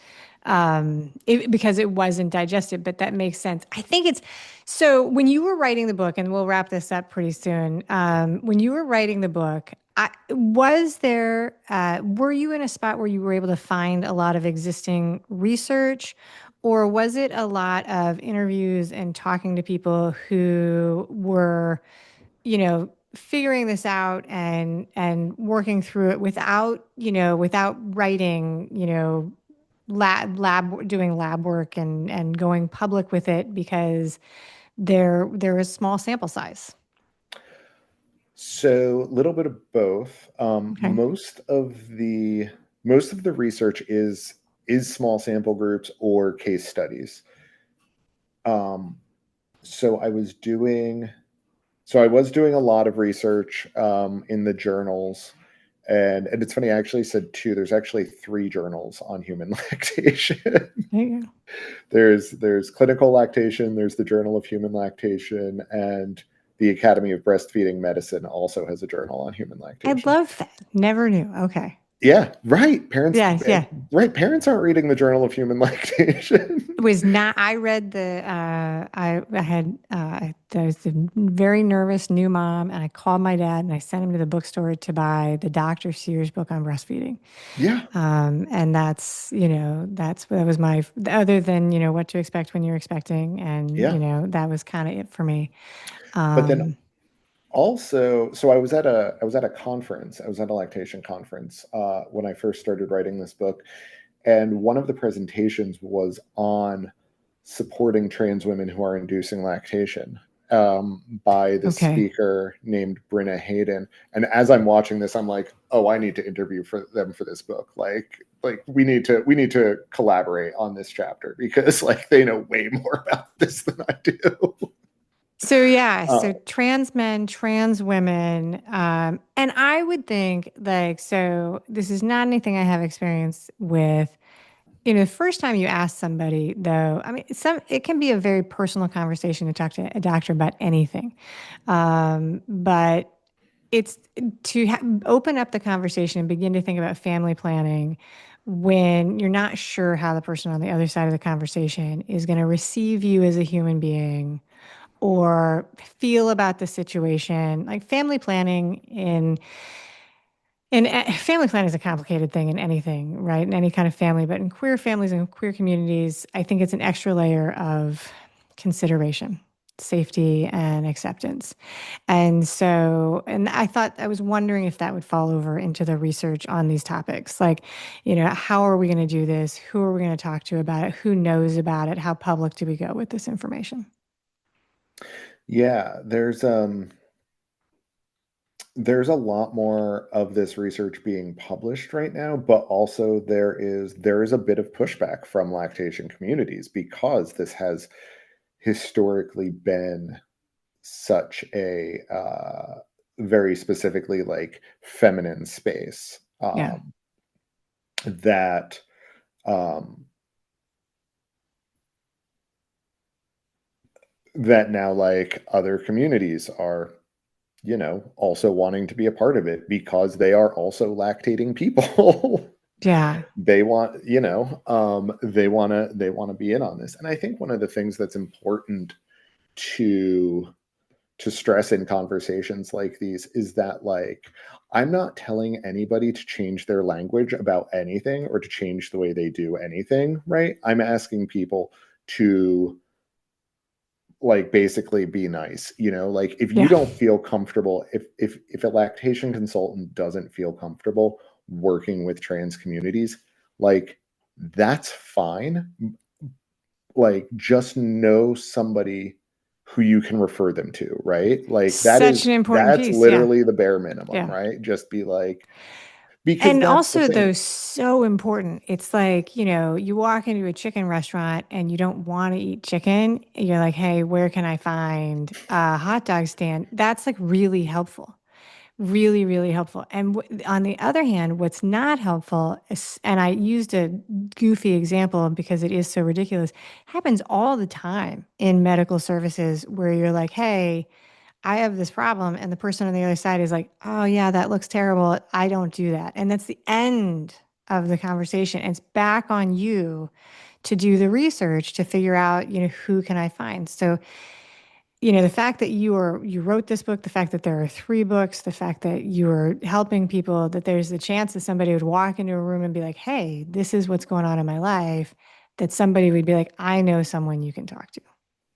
because it wasn't digested, but that makes sense. I think it's, so when you were writing the book, and we'll wrap this up pretty soon. When you were writing the book, were you in a spot where you were able to find a lot of existing research, or was it a lot of interviews and talking to people who were, figuring this out and working through it without, without writing, lab doing lab work and going public with it because there is small sample size. so a little bit of both. Okay. Most of the research is small sample groups or case studies. Um, so I was doing a lot of research in the journals, and it's funny. I actually said two. There's actually three journals on human lactation. There you go. There's clinical lactation. There's the Journal of Human Lactation, and the Academy of Breastfeeding Medicine also has a journal on human I lactation. love that. Never knew. Okay. Yeah, right. Yeah, yeah. Parents aren't reading the Journal of Human Lactation. It was not, I read I had, I was a very nervous new mom, and I called my dad and I sent him to the bookstore to buy the Dr. Sears book on breastfeeding. Yeah, And that's, that was my, other than, what to expect when you're expecting. And, yeah. that was kind of it for me. But then Um, also, so I was at a conference. I was at a lactation conference when I first started writing this book, and one of the presentations was on supporting trans women who are inducing lactation, by this okay. speaker named Brenna Hayden. And as I'm watching this, I'm like, oh, I need to interview for them for this book. Like we need to collaborate on this chapter because like they know way more about this than I do. So yeah, Uh, so trans men, trans women, and I would think like, so this is not anything I have experience with. The first time you ask somebody, though, I mean, it can be a very personal conversation to talk to a doctor about anything, but it's to open up the conversation and begin to think about family planning when you're not sure how the person on the other side of the conversation is going to receive you as a human being, or feel about the situation. Like family planning in family planning is a complicated thing in anything, right? In any kind of family, but in queer families and queer communities, I think it's an extra layer of consideration, safety, and acceptance. And so, and I was wondering if that would fall over into the research on these topics. Like, how are we going to do this? Who are we going to talk to about it? Who knows about it? How public do we go with this information? Yeah, there's a lot more of this research being published right now, but also there is a bit of pushback from lactation communities because this has historically been such a very specifically like feminine space, Yeah. that um, that now like other communities are, also wanting to be a part of it because they are also lactating people. Yeah. They want, they want to be in on this. And I think one of the things that's important to stress in conversations like these is that like I'm not telling anybody to change their language about anything or to change the way they do anything, right? I'm asking people to like basically be nice, like if you Yeah. don't feel comfortable, if a lactation consultant doesn't feel comfortable working with trans communities, like that's fine. Like just know somebody who you can refer them to, right? Like Such an important that's piece. Yeah. literally the bare minimum, Yeah. right? Just be like, because And that's the also, thing. though, so important. It's like, you walk into a chicken restaurant and you don't want to eat chicken. You're like, hey, where can I find a hot dog stand? That's like really helpful. Really, really helpful. And on the other hand, what's not helpful is, and I used a goofy example because it is so ridiculous, happens all the time in medical services where you're like, hey, I have this problem. And the person on the other side is like, oh, yeah, that looks terrible. I don't do that. And that's the end of the conversation. It's back on you to do the research to figure out, who can I find? So, the fact that you wrote this book, the fact that there are three books, the fact that you are helping people, that there's the chance that somebody would walk into a room and be like, hey, this is what's going on in my life, that somebody would be like, I know someone you can talk to.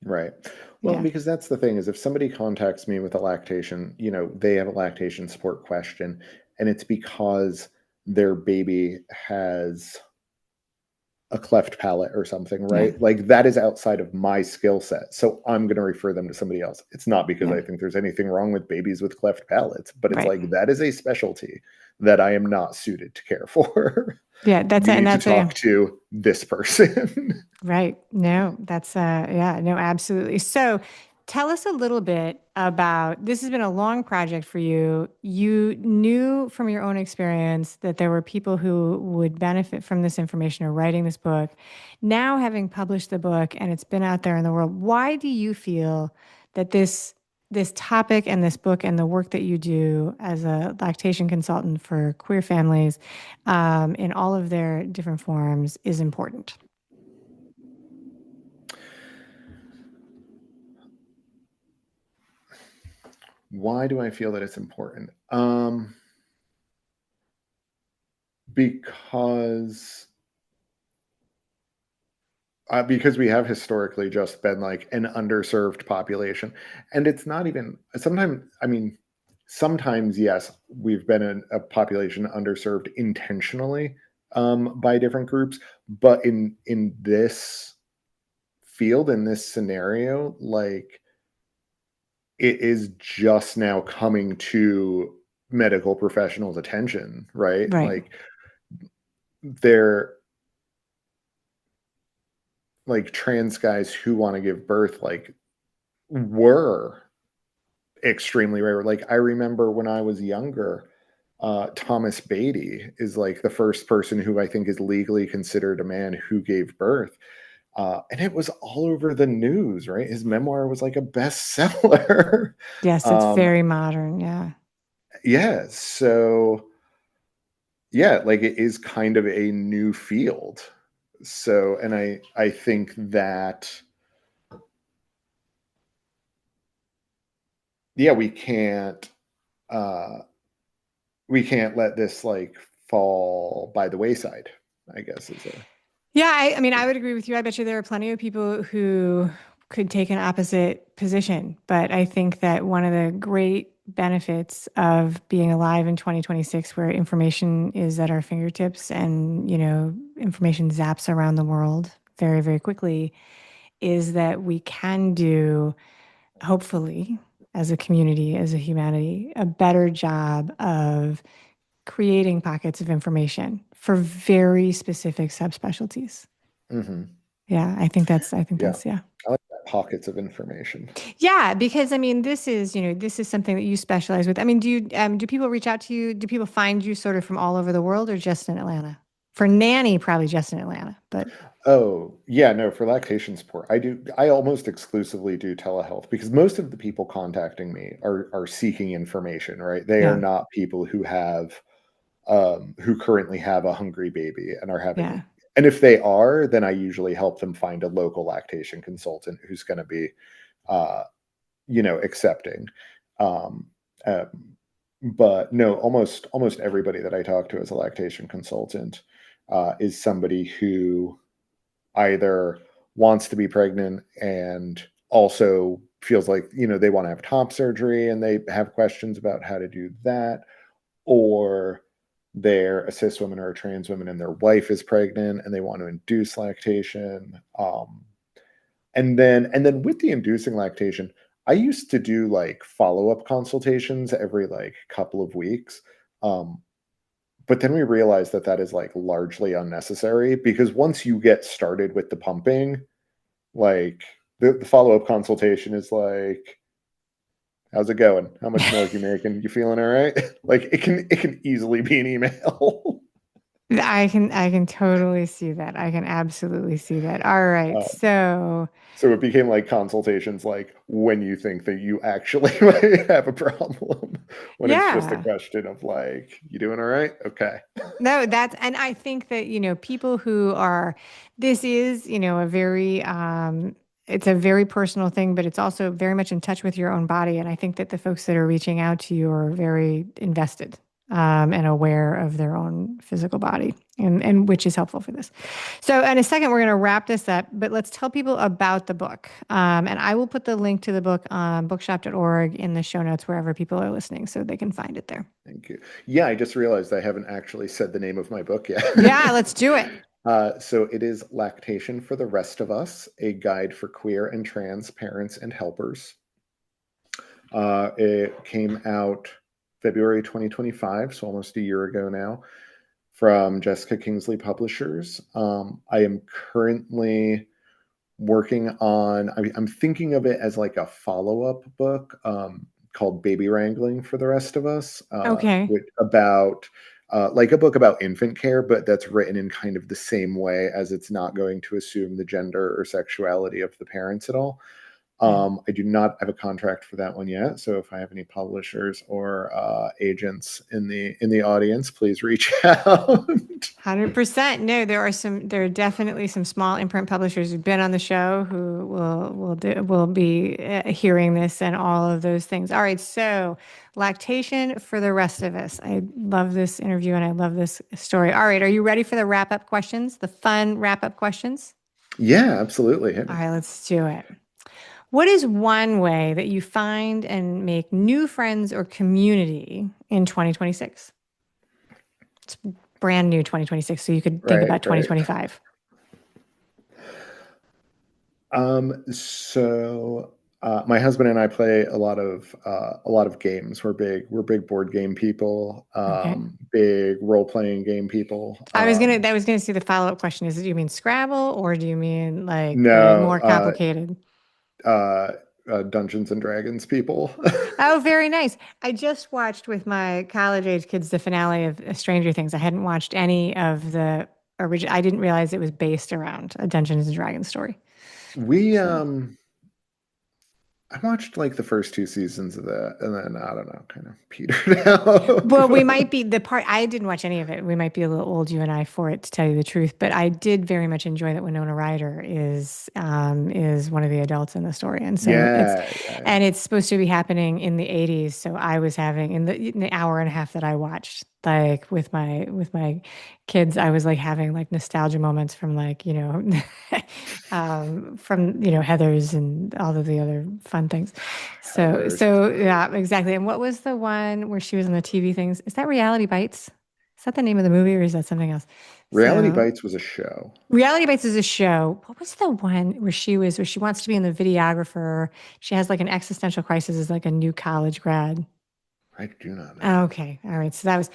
Right. Well, Yeah. because that's the thing is if somebody contacts me with a lactation, they have a lactation support question, and it's because their baby has a cleft palate or something, Yeah. right? Like that is outside of my skill set. So I'm going to refer them to somebody else. It's not because Yeah. I think there's anything wrong with babies with cleft palates, but it's Right. like that is a specialty that I am not suited to care for. Yeah. You need to That's a, talk to this person. right. No, that's yeah, no, absolutely. So tell us a little bit about this has been a long project for you. You knew from your own experience that there were people who would benefit from this information or writing this book. Now having published the book and it's been out there in the world, why do you feel that this topic and this book and the work that you do as a lactation consultant for queer families in all of their different forms is important? Why do I feel that it's important? Because because we have historically just been like an underserved population. And it's not even sometimes, I mean, sometimes, yes, we've been a population underserved intentionally by different groups. But in this field, in this scenario, like it is just now coming to medical professionals' attention, right? Right. Like they're like trans guys who want to give birth, like were extremely rare. Like I remember when I was younger, Thomas Beatty is like the first person who I think is legally considered a man who gave birth. And it was all over the news, right? His memoir was like a bestseller. Yes, it's um, very modern. Yeah. yeah, so yeah, like it is kind of a new field. So, and I think that yeah, uh we can't let this like fall by the wayside, I guess is a Yeah, I mean, I would agree with you. I bet you there are plenty of people who could take an opposite position. But I think that one of the great benefits of being alive in 2026, where information is at our fingertips and, information zaps around the world very, very quickly, is that we can do, hopefully, as a community, as a humanity, a better job of creating pockets of information for very specific subspecialties. Mhm. Yeah, I think Yeah. yeah. I like that, pockets of information. Yeah, because I mean, this is something that you specialize with. I mean, do people reach out to you? Do people find you sort of from all over the world or just in Atlanta? For nanny, probably just in Atlanta, but Oh, yeah, no, for lactation support, I almost exclusively do telehealth because most of the people contacting me are seeking information, right? They are yeah, not people who currently have a hungry baby and are having, yeah. and if they are, then I usually help them find a local lactation consultant who's going to be uh, accepting. Um, um, but no, almost everybody that I talk to as a lactation consultant is somebody who either wants to be pregnant and also feels like they want to have top surgery and they have questions about how to do that, or they're a cis woman or a trans woman and their wife is pregnant and they want to induce lactation. And then with the inducing lactation, I used to do like follow-up consultations every like couple of weeks. Um, but then we realized that that is like largely unnecessary because once you get started with the pumping, like the follow-up consultation is like, how's it going? How much milk you making? You feeling all right? Like it can easily be an email. I can totally see that. I can absolutely see that. All right. uh, So, so it became like consultations like when you think that you actually might have a problem, when it's just a yeah. question of like, you doing all right? Okay. No, and I think that, people who are, this is, a very, it's a very personal thing, but it's also very much in touch with your own body. And I think that the folks that are reaching out to you are very invested, and aware of their own physical body, and which is helpful for this. So, in a second, we're going to wrap this up, but let's tell people about the book. And I will put the link to the book on bookshop.org in the show notes wherever people are listening so they can find it there. Thank you. Yeah, I just realized I haven't actually said the name of my book yet. Yeah, let's do it. So it is Lactation for the Rest of Us, a guide for queer and trans parents and helpers. It came out February 2025, so almost a year ago now, from Jessica Kingsley Publishers. I am currently working on, I'm thinking of it as like a follow-up book called Baby Wrangling for the Rest of Us, Okay. about like a book about infant care, but that's written in kind of the same way, as it's not going to assume the gender or sexuality of the parents at all. Yeah. I do not have a contract for that one yet, so if I have any publishers or agents in the audience, please reach out. 100%. No, there are definitely some small imprint publishers who've been on the show who will be hearing this and all of those things. All right. So, lactation for the rest of us. I love this interview and I love this story. All right. Are you ready for the wrap up questions? The fun wrap up questions? Yeah, absolutely. Hit All me. right. Let's do it. What is one way that you find and make new friends or community in 2026? It's brand new 2026, so you could think Right, about right. 2025. So my husband and I play a lot of games. We're big board game people, Okay. big role playing game people. I was gonna see the follow-up question is, do you mean Scrabble or do you mean like the No, more complicated? uh, Dungeons and Dragons people. Oh, very nice. I just watched with my college age kids the finale of Stranger Things. I hadn't watched any of the original. I didn't realize it was based around a Dungeons and Dragons story. we So, I watched like the first two seasons of that, and then I don't know, kind of petered out. Well, we might be the part I didn't watch any of it. We might be a little old, you and I, for it to tell you the truth. But I did very much enjoy that Winona Ryder is one of the adults in the story, and so Yeah, yeah, it's supposed to be happening in the 80s. So I was having in the hour and a half that I watched, like with my kids, I was like having like nostalgia moments from like from Heather's and all of the other fun things. So, Heather's. yeah, exactly. And what was the one where she was on the TV things? Is that Reality Bites? Is that the name of the movie or is that something else? Reality So, Bites was a show. Reality Bites is a show. What was the one where she wants to be in the videographer? She has like an existential crisis as like a new college grad. I do not know. Okay. All right. So that was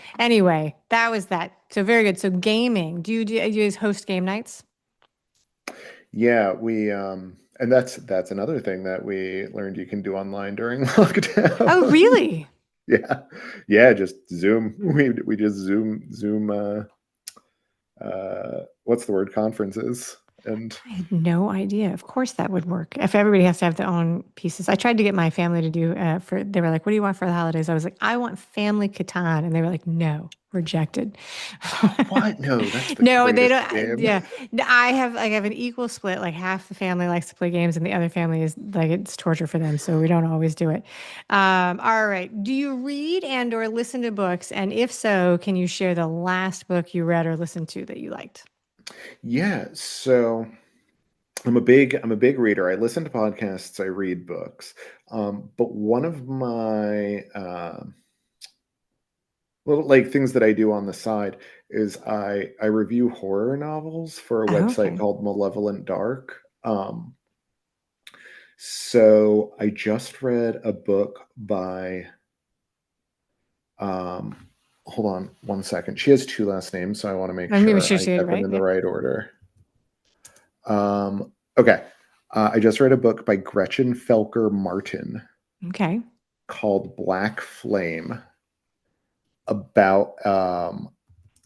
that. So very good. So gaming. Do you guys host game nights? Yeah, we and that's another thing that we learned you can do online during Oh, lockdown. really? Yeah. Yeah, just Zoom. We just Zoom what's the word, conferences. And I had no idea. Of course, that would work. If everybody has to have their own pieces. I tried to get my family to do they were like, "What do you want for the holidays?" I was like, "I want family Catan," and they were like, "No, rejected." what? No, that's the No, they greatest don't. game. Yeah, I have an equal split. Like half the family likes to play games, and the other family is like it's torture for them. So we don't always do it. All right. Do you read and or listen to books? And if so, can you share the last book you read or listened to that you liked? Yeah, so I'm a big reader. I listen to podcasts, I read books. But one of my little like things that I do on the side is I review horror novels for a Oh, website okay. called Malevolent Dark. So I just read a book by um hold on one second. She has two last names, so I want to make Let me make sure sure I she get it get them right. in the Yep. right order. Okay. I just read a book by Gretchen Felker Martin Okay. called Black Flame about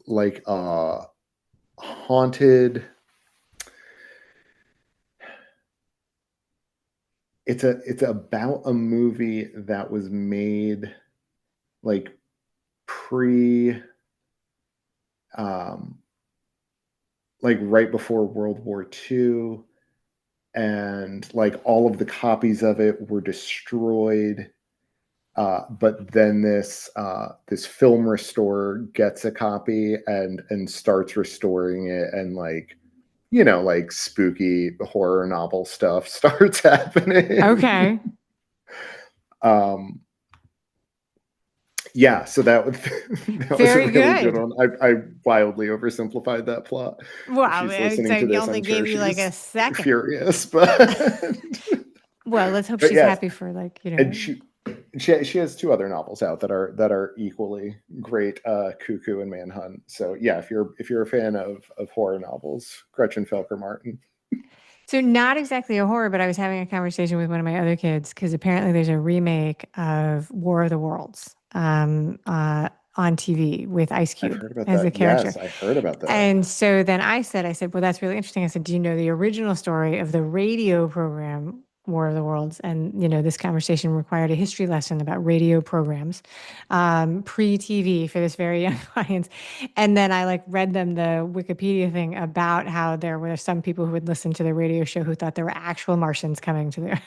like a haunted it's about a movie that was made like pre um like right before World War II, and like all of the copies of it were destroyed. But then this film restorer gets a copy and starts restoring it, and like like spooky horror novel stuff starts happening. Okay. um, yeah, so that was that was a Very really good good. one. I wildly oversimplified that plot. If Wow. she's listening to I this, only I'm sure gave you like a she's second. furious, but Well, let's hope but she's yes, happy for and she has two other novels out that are equally great, Cuckoo and Manhunt. So yeah, if you're a fan of horror novels, Gretchen Felker Martin. So not exactly a horror, but I was having a conversation with one of my other kids because apparently there's a remake of War of the Worlds on TV with Ice I've Cube heard about as the that. character. Yes, I heard about that. And so then I said, well, that's really interesting. I said, do you know the original story of the radio program War of the Worlds? And, this conversation required a history lesson about radio programs, pre-TV for this very young audience. And then I like read them the Wikipedia thing about how there were some people who would listen to the radio show who thought there were actual Martians coming to there,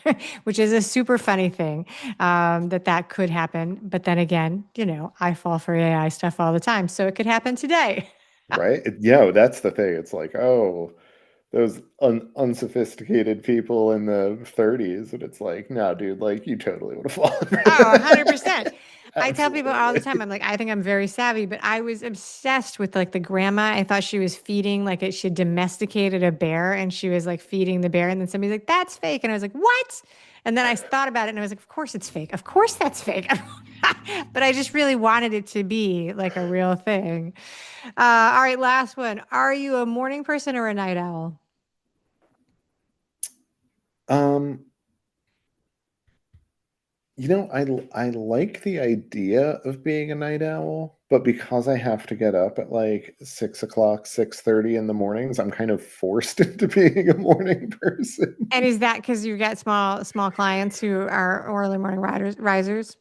which is a super funny thing, that could happen. But then again, I fall for AI stuff all the time. So it could happen today. Right? Yeah, that's the thing. It's like, oh, those unsophisticated people in the 30s, and it's like, no, dude, like you totally would have fallen for Oh, 100%. that. I tell people all the Absolutely. time, I'm like, I think I'm very savvy, but I was obsessed with like the grandma. I thought she was feeding, like she domesticated a bear and she was like feeding the bear. And then somebody's like, that's fake. And I was like, what? And then I thought about it and I was like, of course it's fake. Of course that's fake. But I just really wanted it to be like a real thing. All right, last one. Are you a morning person or a night owl? Um, I like the idea of being a night owl, But because I have to get up at like 6 o'clock, 6:30 in the mornings, I'm kind of forced into being a morning person. And is that because you get small clients who are early morning risers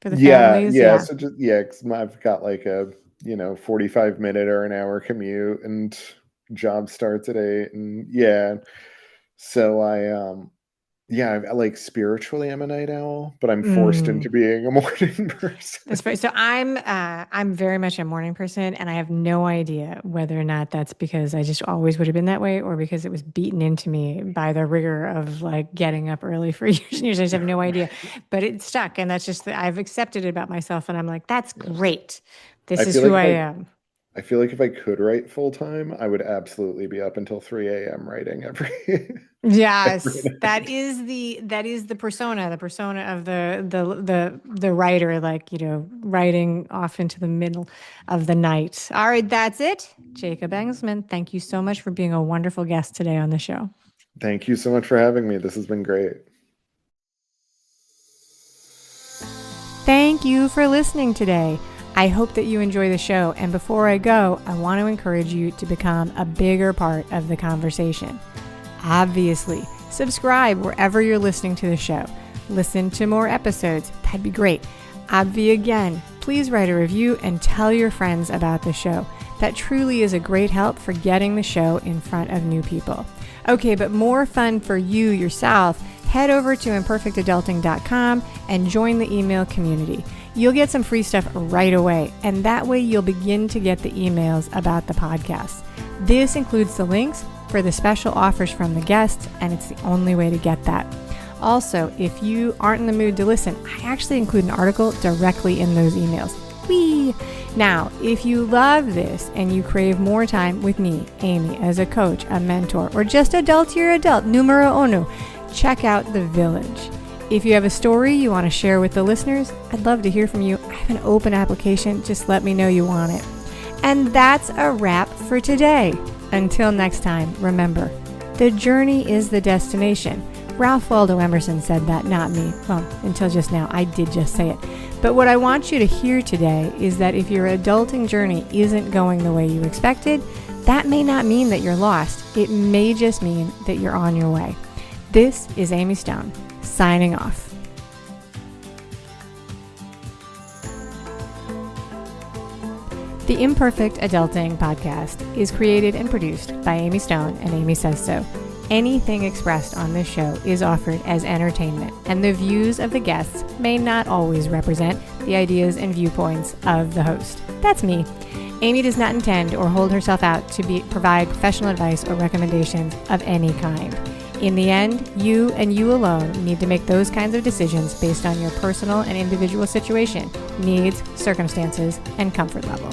for the Yeah, families? yeah. Yeah. So just yeah, 'cause I've got like a 45-minute or an hour commute, and job starts at 8, and yeah. So yeah, like spiritually I'm a night owl, but I'm forced Mm. into being a morning That's person. right. So I'm very much a morning person, and I have no idea whether or not that's because I just always would have been that way, or because it was beaten into me by the rigor of like getting up early for years and years. I just have no idea, but it stuck, and that's just I've accepted it about myself, and I'm like, that's Yeah. great. I This is feel who like I am. I feel like if I could write full time, I would absolutely be up until 3 a.m. writing every every Yes, night. that is the persona of the writer, like, writing off into the middle of the night. All right, that's it. Jacob Engelsman, thank you so much for being a wonderful guest today on the show. Thank you so much for having me. This has been great. Thank you for listening today. I hope that you enjoy the show. And before I go, I want to encourage you to become a bigger part of the conversation. Obviously, subscribe wherever you're listening to the show. Listen to more episodes. That'd be great. Again, please write a review and tell your friends about the show. That truly is a great help for getting the show in front of new people. Okay, but more fun for you yourself, head over to imperfectadulting.com and join the email community. You'll get some free stuff right away, and that way you'll begin to get the emails about the podcast. This includes the links for the special offers from the guests, and it's the only way to get that. Also, if you aren't in the mood to listen, I actually include an article directly in those emails. Whee! Now, if you love this and you crave more time with me, Amy, as a coach, a mentor, or just adultier adult, numero uno, check out The Village. If you have a story you want to share with the listeners, I'd love to hear from you. I have an open application. Just let me know you want it. And that's a wrap for today. Until next time, remember, the journey is the destination. Ralph Waldo Emerson said that, not me. Well, until just now, I did just say it. But what I want you to hear today is that if your adulting journey isn't going the way you expected, that may not mean that you're lost. It may just mean that you're on your way. This is Amy Stone, signing off. The Imperfect Adulting podcast is created and produced by Amy Stone and Amy Says So. Anything expressed on this show is offered as entertainment, and the views of the guests may not always represent the ideas and viewpoints of the host. That's me. Amy does not intend or hold herself out to provide professional advice or recommendations of any kind. In the end, you and you alone need to make those kinds of decisions based on your personal and individual situation, needs, circumstances, and comfort level.